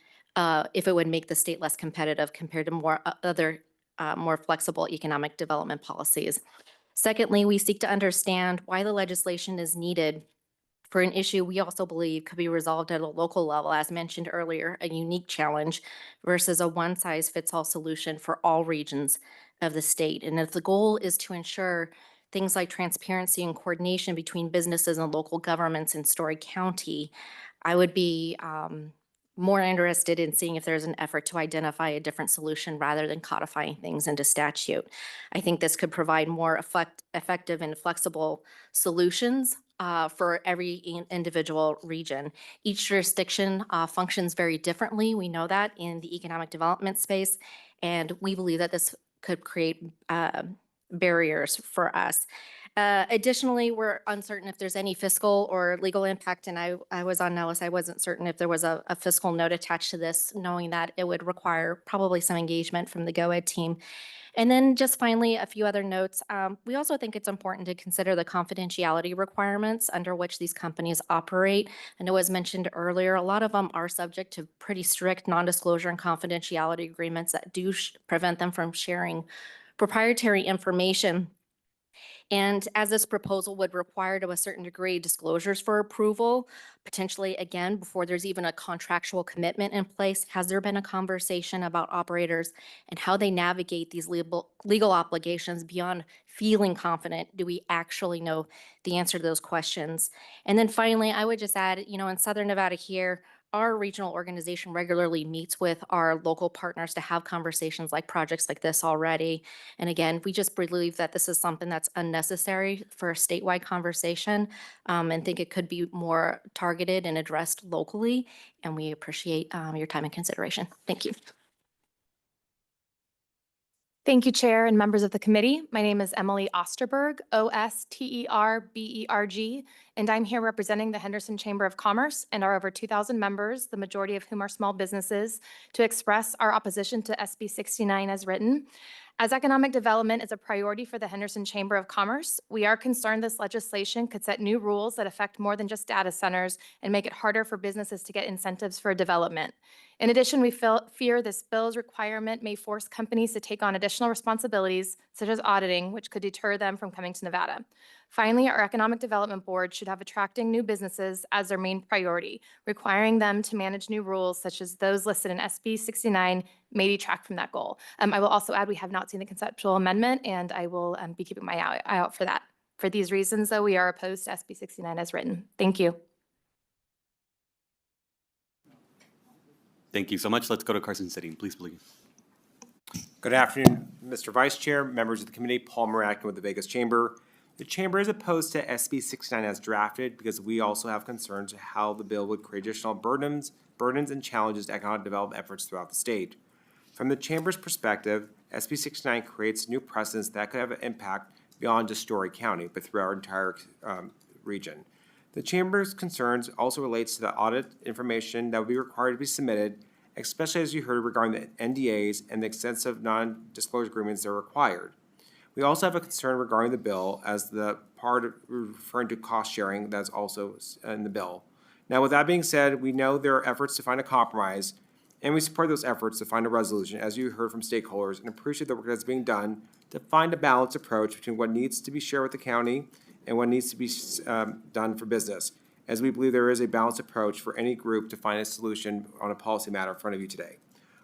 if it would make the state less competitive compared to other more flexible economic development policies. Secondly, we seek to understand why the legislation is needed for an issue we also believe could be resolved at a local level, as mentioned earlier, a unique challenge versus a one-size-fits-all solution for all regions of the state. And if the goal is to ensure things like transparency and coordination between businesses and local governments in Story County, I would be more interested in seeing if there's an effort to identify a different solution rather than codifying things into statute. I think this could provide more effective and flexible solutions for every individual region. Each jurisdiction functions very differently. We know that in the economic development space, and we believe that this could create barriers for us. Additionally, we're uncertain if there's any fiscal or legal impact, and I was on Nellis. I wasn't certain if there was a fiscal note attached to this, knowing that it would require probably some engagement from the GOED team. And then just finally, a few other notes. We also think it's important to consider the confidentiality requirements under which these companies operate. I know, as mentioned earlier, a lot of them are subject to pretty strict non-disclosure and confidentiality agreements that do prevent them from sharing proprietary information. And as this proposal would require to a certain degree disclosures for approval, potentially again, before there's even a contractual commitment in place, has there been a conversation about operators and how they navigate these legal obligations beyond feeling confident? Do we actually know the answer to those questions? And then finally, I would just add, in Southern Nevada here, our regional organization regularly meets with our local partners to have conversations like projects like this already. And again, we just believe that this is something that's unnecessary for a statewide conversation, and think it could be more targeted and addressed locally. And we appreciate your time and consideration. Thank you. Thank you, Chair and members of the committee. My name is Emily Osterberg, Osterberg, and I'm here representing the Henderson Chamber of Commerce and our over 2,000 members, the majority of whom are small businesses, to express our opposition to SB 69 as written. As economic development is a priority for the Henderson Chamber of Commerce, we are concerned this legislation could set new rules that affect more than just data centers and make it harder for businesses to get incentives for development. In addition, we fear this bill's requirement may force companies to take on additional responsibilities, such as auditing, which could deter them from coming to Nevada. Finally, our Economic Development Board should have attracting new businesses as their main priority. Requiring them to manage new rules, such as those listed in SB 69, may detract from that goal. I will also add we have not seen the conceptual amendment, and I will be keeping my eye out for that. For these reasons, though, we are opposed to SB 69 as written. Thank you. Thank you so much. Let's go to Carson City, please. Good afternoon, Mr. Vice Chair, members of the committee. Paul Marakin with the Vegas Chamber. The Chamber is opposed to SB 69 as drafted because we also have concerns how the bill would create additional burdens and challenges to economic development efforts throughout the state. From the Chamber's perspective, SB 69 creates new precedents that could have an impact beyond just Story County, but through our entire region. The Chamber's concerns also relates to the audit information that would be required to be submitted, especially as you heard regarding the NDAs and the extensive non-disclosure agreements that are required. We also have a concern regarding the bill as the part referring to cost sharing that's also in the bill. Now, with that being said, we know there are efforts to find a compromise, and we support those efforts to find a resolution, as you heard from stakeholders, and appreciate the work that's being done to find a balanced approach between what needs to be shared with the county and what needs to be done for business, as we believe there is a balanced approach for any group to find a solution on a policy matter in front of you today.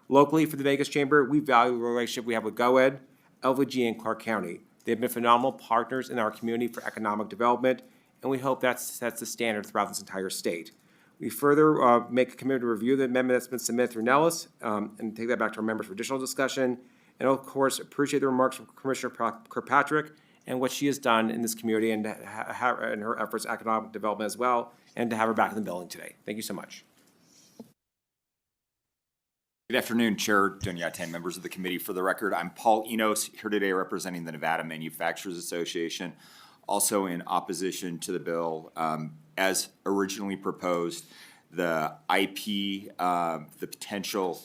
Locally, for the Vegas Chamber, we value the relationship we have with GoEd, LVG, and Clark County. They've been phenomenal partners in our community for economic development, and we hope that sets the standard throughout this entire state. We further make a commitment to review the amendment that's been submitted through Nellis and take that back to our members for additional discussion. And of course, appreciate the remarks from Commissioner Kirkpatrick and what she has done in this community and her efforts in economic development as well, and to have her back in the building today. Thank you so much. Good afternoon, Chair Dunyate, members of the committee. For the record, I'm Paul Enos, here today representing the Nevada Manufacturers Association, also in opposition to the bill. As originally proposed, the IP, the potential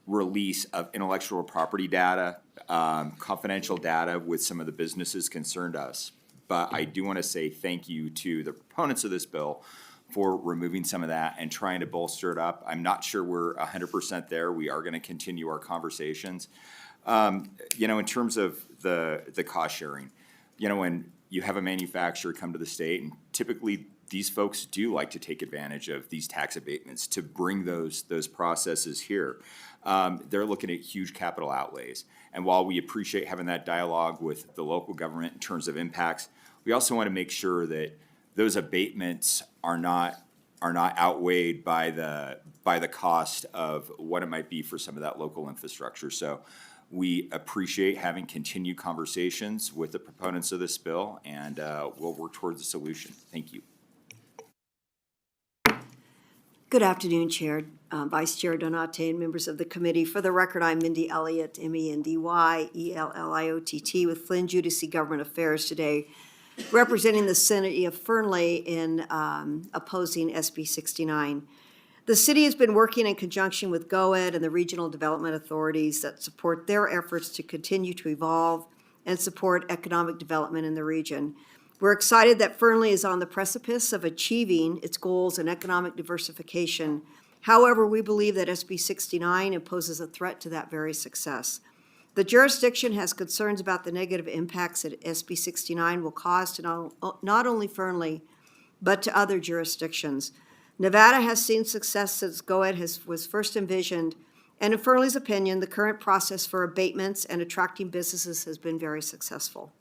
release of intellectual property data, confidential data with some of the businesses concerned us. But I do want to say thank you to the proponents of this bill for removing some of that and trying to bolster it up. I'm not sure we're 100% there. We are going to continue our conversations. In terms of the cost sharing, when you have a manufacturer come to the state, and typically these folks do like to take advantage of these tax abatements to bring those processes here. They're looking at huge capital outlays. And while we appreciate having that dialogue with the local government in terms of impacts, we also want to make sure that those abatements are not outweighed by the cost of what it might be for some of that local infrastructure. So we appreciate having continued conversations with the proponents of this bill, and we'll work towards a solution. Thank you. Good afternoon, Chair, Vice Chair Donate, and members of the committee. For the record, I'm Mindy Elliott, MENDY-ELLIOTT, with Flynn Judici Government Affairs today, representing the City of Fernley in opposing SB 69. The city has been working in conjunction with GoEd and the regional development authorities that support their efforts to continue to evolve and support economic development in the region. We're excited that Fernley is on the precipice of achieving its goals in economic diversification. However, we believe that SB 69 imposes a threat to that very success. The jurisdiction has concerns about the negative impacts that SB 69 will cause to not only Fernley, but to other jurisdictions. Nevada has seen success since GoEd was first envisioned, and in Fernley's opinion, the current process for abatements and attracting businesses has been very successful.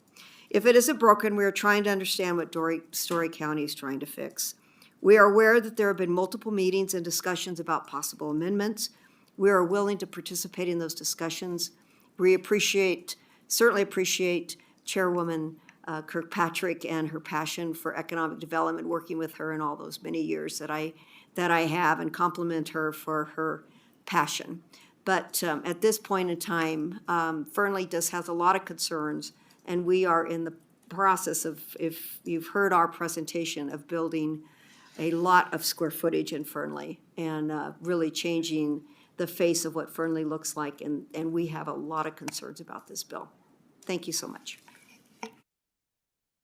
If it isn't broken, we are trying to understand what Story County is trying to fix. We are aware that there have been multiple meetings and discussions about possible amendments. We are willing to participate in those discussions. We certainly appreciate Chairwoman Kirkpatrick and her passion for economic development, working with her in all those many years that I have, and compliment her for her passion. But at this point in time, Fernley has a lot of concerns, and we are in the process of, if you've heard our presentation, of building a lot of square footage in Fernley and really changing the face of what Fernley looks like, and we have a lot of concerns about this bill. Thank you so much.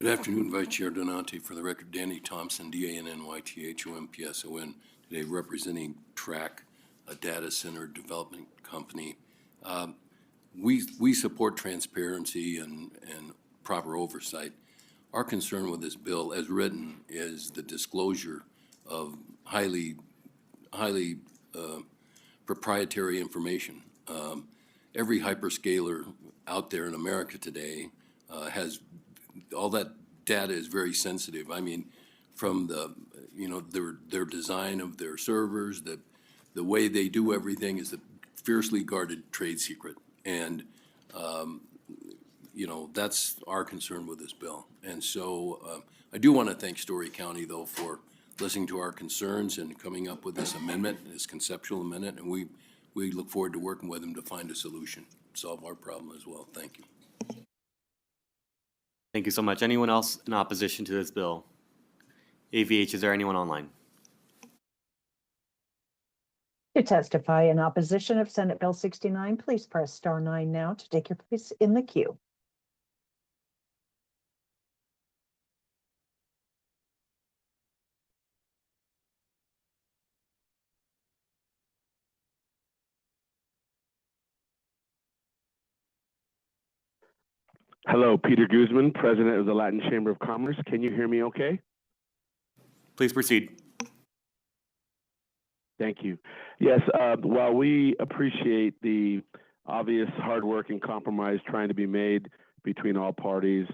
Good afternoon, Vice Chair Donate. For the record, Danny Thompson, DANNYTHOMPSON, today representing TRAC, a data center development company. We support transparency and proper oversight. Our concern with this bill, as written, is the disclosure of highly proprietary information. Every hyperscaler out there in America today has all that data is very sensitive. I mean, from their design of their servers, the way they do everything is a fiercely guarded trade secret. And, that's our concern with this bill. And so I do want to thank Story County, though, for listening to our concerns and coming up with this amendment, this conceptual amendment. And we look forward to working with them to find a solution, solve our problem as well. Thank you. Thank you so much. Anyone else in opposition to this bill? AVH, is there anyone online? To testify in opposition of Senate Bill 69, please press *9 now to take your place in the queue. Hello, Peter Guzman, President of the Latin Chamber of Commerce. Can you hear me okay? Please proceed. Thank you. Yes, while we appreciate the obvious hard work and compromise trying to be made between all parties,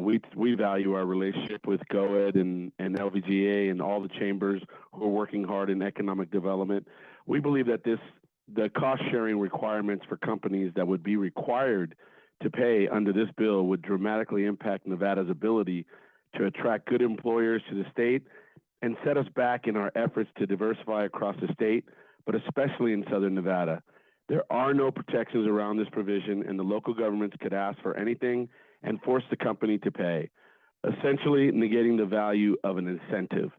we value our relationship with GOED and LVGA and all the chambers who are working hard in economic development. We believe that the cost-sharing requirements for companies that would be required to pay under this bill would dramatically impact Nevada's ability to attract good employers to the state and set us back in our efforts to diversify across the state, but especially in Southern Nevada. There are no protections around this provision, and the local governments could ask for anything and force the company to pay, essentially negating the value of an incentive.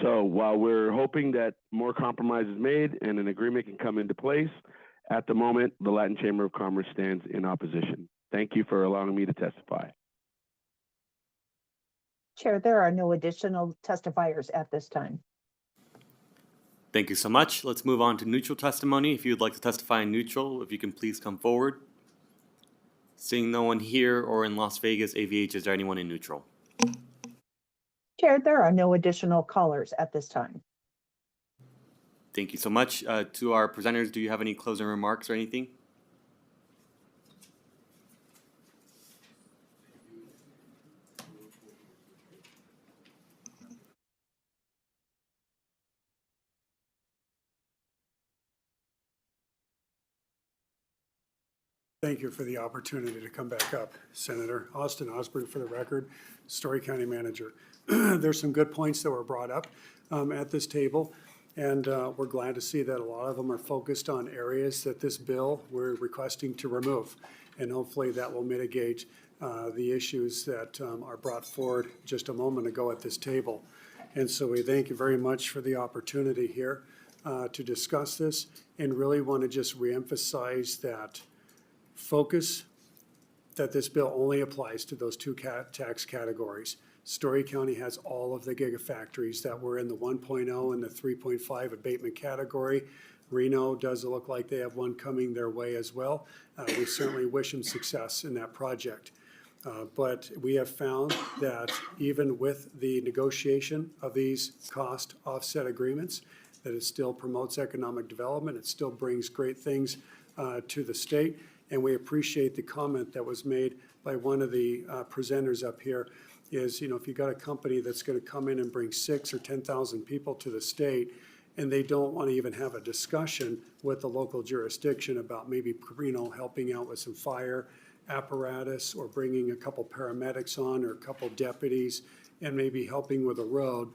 So while we're hoping that more compromise is made and an agreement can come into place, at the moment, the Latin Chamber of Commerce stands in opposition. Thank you for allowing me to testify. Chair, there are no additional testifiers at this time. Thank you so much. Let's move on to neutral testimony. If you'd like to testify in neutral, if you can please come forward. Seeing no one here or in Las Vegas, AVH, is there anyone in neutral? Chair, there are no additional callers at this time. Thank you so much. To our presenters, do you have any closing remarks or anything? Thank you for the opportunity to come back up, Senator. Austin Osborne for the record, Story County Manager. There's some good points that were brought up at this table, and we're glad to see that a lot of them are focused on areas that this bill we're requesting to remove, and hopefully that will mitigate the issues that are brought forward just a moment ago at this table. And so we thank you very much for the opportunity here to discuss this, and really want to just reemphasize that focus that this bill only applies to those two tax categories. Story County has all of the gigafactories that were in the 1.0 and the 3.5 abatement category. Reno does look like they have one coming their way as well. We certainly wish them success in that project. But we have found that even with the negotiation of these cost offset agreements, that it still promotes economic development. It still brings great things to the state. And we appreciate the comment that was made by one of the presenters up here is, you know, if you got a company that's going to come in and bring 6,000 or 10,000 people to the state, and they don't want to even have a discussion with the local jurisdiction about maybe, you know, helping out with some fire apparatus or bringing a couple paramedics on or a couple deputies and maybe helping with a road,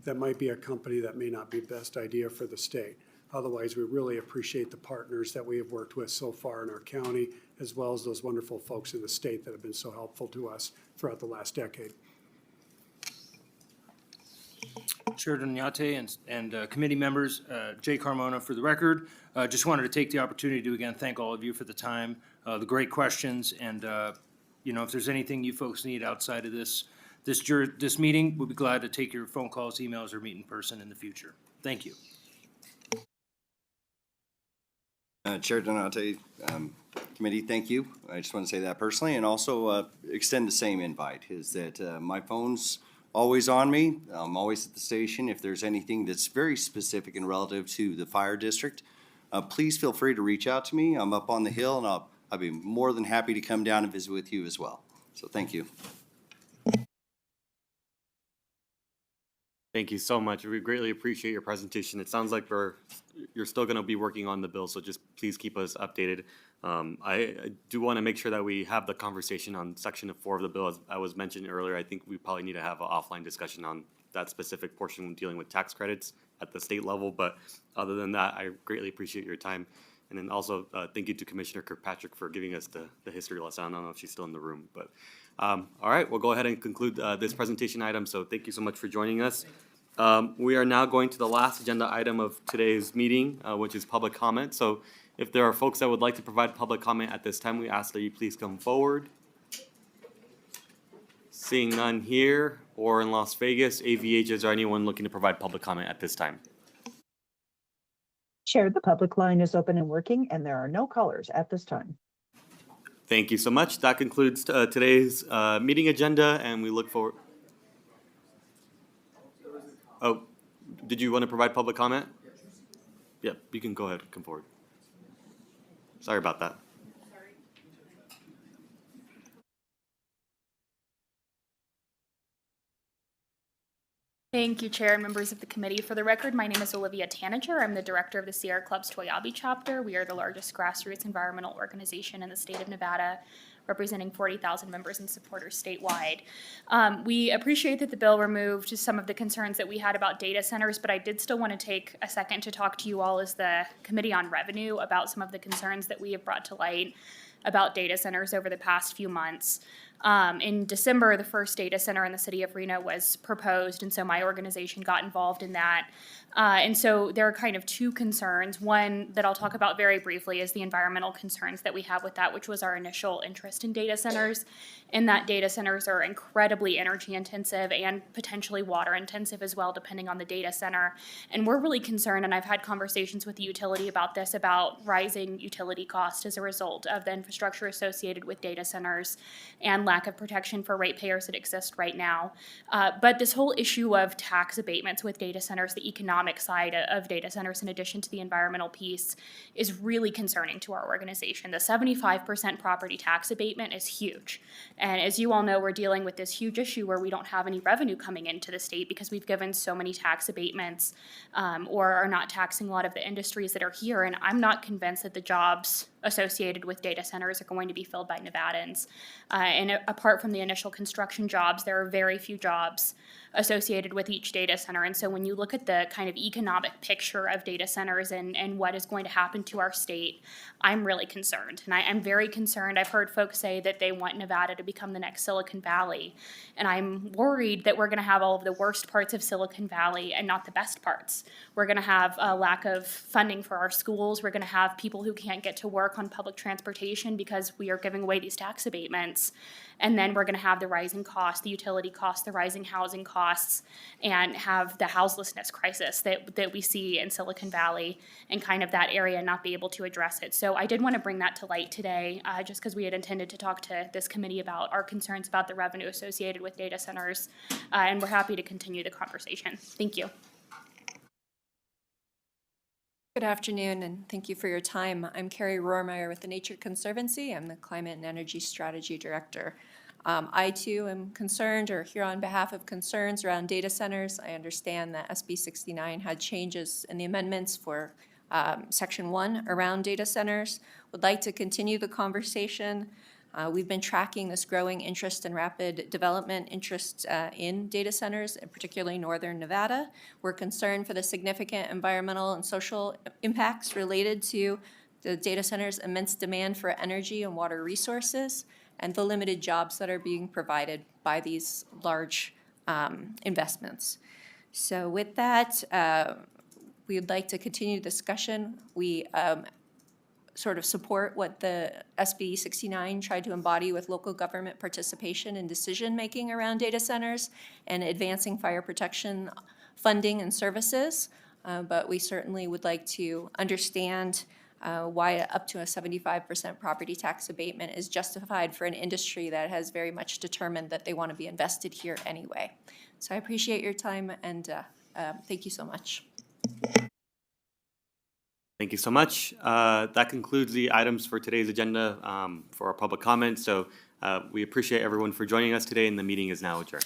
that might be a company that may not be the best idea for the state. Otherwise, we really appreciate the partners that we have worked with so far in our county, as well as those wonderful folks in the state that have been so helpful to us throughout the last decade. Chair Dunyate and committee members, Jay Carmona for the record. Just wanted to take the opportunity to again thank all of you for the time, the great questions, and you know, if there's anything you folks need outside of this meeting, we'll be glad to take your phone calls, emails, or meet in person in the future. Thank you. Chair Donate, committee, thank you. I just want to say that personally, and also extend the same invite, is that my phone's always on me. I'm always at the station. If there's anything that's very specific and relative to the fire district, please feel free to reach out to me. I'm up on the hill, and I'll be more than happy to come down and visit with you as well. So thank you. Thank you so much. We greatly appreciate your presentation. It sounds like you're still going to be working on the bill, so just please keep us updated. I do want to make sure that we have the conversation on Section 4 of the bill. As I was mentioned earlier, I think we probably need to have an offline discussion on that specific portion when dealing with tax credits at the state level. But other than that, I greatly appreciate your time. And then also thank you to Commissioner Kirkpatrick for giving us the history lesson. I don't know if she's still in the room, but all right, we'll go ahead and conclude this presentation item. So thank you so much for joining us. We are now going to the last agenda item of today's meeting, which is public comment. So if there are folks that would like to provide public comment at this time, we ask that you please come forward. Seeing none here or in Las Vegas, AVH, is there anyone looking to provide public comment at this time? Chair, the public line is open and working, and there are no callers at this time. Thank you so much. That concludes today's meeting agenda, and we look forward. Oh, did you want to provide public comment? Yeah, you can go ahead, come forward. Sorry about that. Thank you, Chair and members of the committee. For the record, my name is Olivia Tanager. I'm the director of the Sierra Club's Toyabe chapter. We are the largest grassroots environmental organization in the state of Nevada, representing 40,000 members and supporters statewide. We appreciate that the bill removed some of the concerns that we had about data centers, but I did still want to take a second to talk to you all as the Committee on Revenue about some of the concerns that we have brought to light about data centers over the past few months. In December, the first data center in the city of Reno was proposed, and so my organization got involved in that. And so there are kind of two concerns. One that I'll talk about very briefly is the environmental concerns that we have with that, which was our initial interest in data centers, and that data centers are incredibly energy intensive and potentially water intensive as well, depending on the data center. And we're really concerned, and I've had conversations with the utility about this, about rising utility costs as a result of the infrastructure associated with data centers and lack of protection for ratepayers that exist right now. But this whole issue of tax abatements with data centers, the economic side of data centers in addition to the environmental piece, is really concerning to our organization. The 75% property tax abatement is huge. And as you all know, we're dealing with this huge issue where we don't have any revenue coming into the state because we've given so many tax abatements or are not taxing a lot of the industries that are here. And I'm not convinced that the jobs associated with data centers are going to be filled by Nevadans. And apart from the initial construction jobs, there are very few jobs associated with each data center. And so when you look at the kind of economic picture of data centers and what is going to happen to our state, I'm really concerned. And I'm very concerned. I've heard folks say that they want Nevada to become the next Silicon Valley. And I'm worried that we're going to have all of the worst parts of Silicon Valley and not the best parts. We're going to have a lack of funding for our schools. We're going to have people who can't get to work on public transportation because we are giving away these tax abatements. And then we're going to have the rising costs, the utility costs, the rising housing costs, and have the houselessness crisis that we see in Silicon Valley and kind of that area, not be able to address it. So I did want to bring that to light today, just because we had intended to talk to this committee about our concerns about the revenue associated with data centers, and we're happy to continue the conversation. Thank you. Good afternoon, and thank you for your time. I'm Carrie Rohrmeyer with the Nature Conservancy. I'm the Climate and Energy Strategy Director. I, too, am concerned or here on behalf of concerns around data centers. I understand that SB 69 had changes in the amendments for Section 1 around data centers. Would like to continue the conversation. We've been tracking this growing interest and rapid development interest in data centers, and particularly northern Nevada. We're concerned for the significant environmental and social impacts related to the data centers' immense demand for energy and water resources, and the limited jobs that are being provided by these large investments. So with that, we would like to continue the discussion. We sort of support what the SB 69 tried to embody with local government participation and decision-making around data centers and advancing fire protection funding and services. But we certainly would like to understand why up to a 75% property tax abatement is justified for an industry that has very much determined that they want to be invested here anyway. So I appreciate your time, and thank you so much. Thank you so much. That concludes the items for today's agenda for our public comment. So we appreciate everyone for joining us today, and the meeting is now adjourned.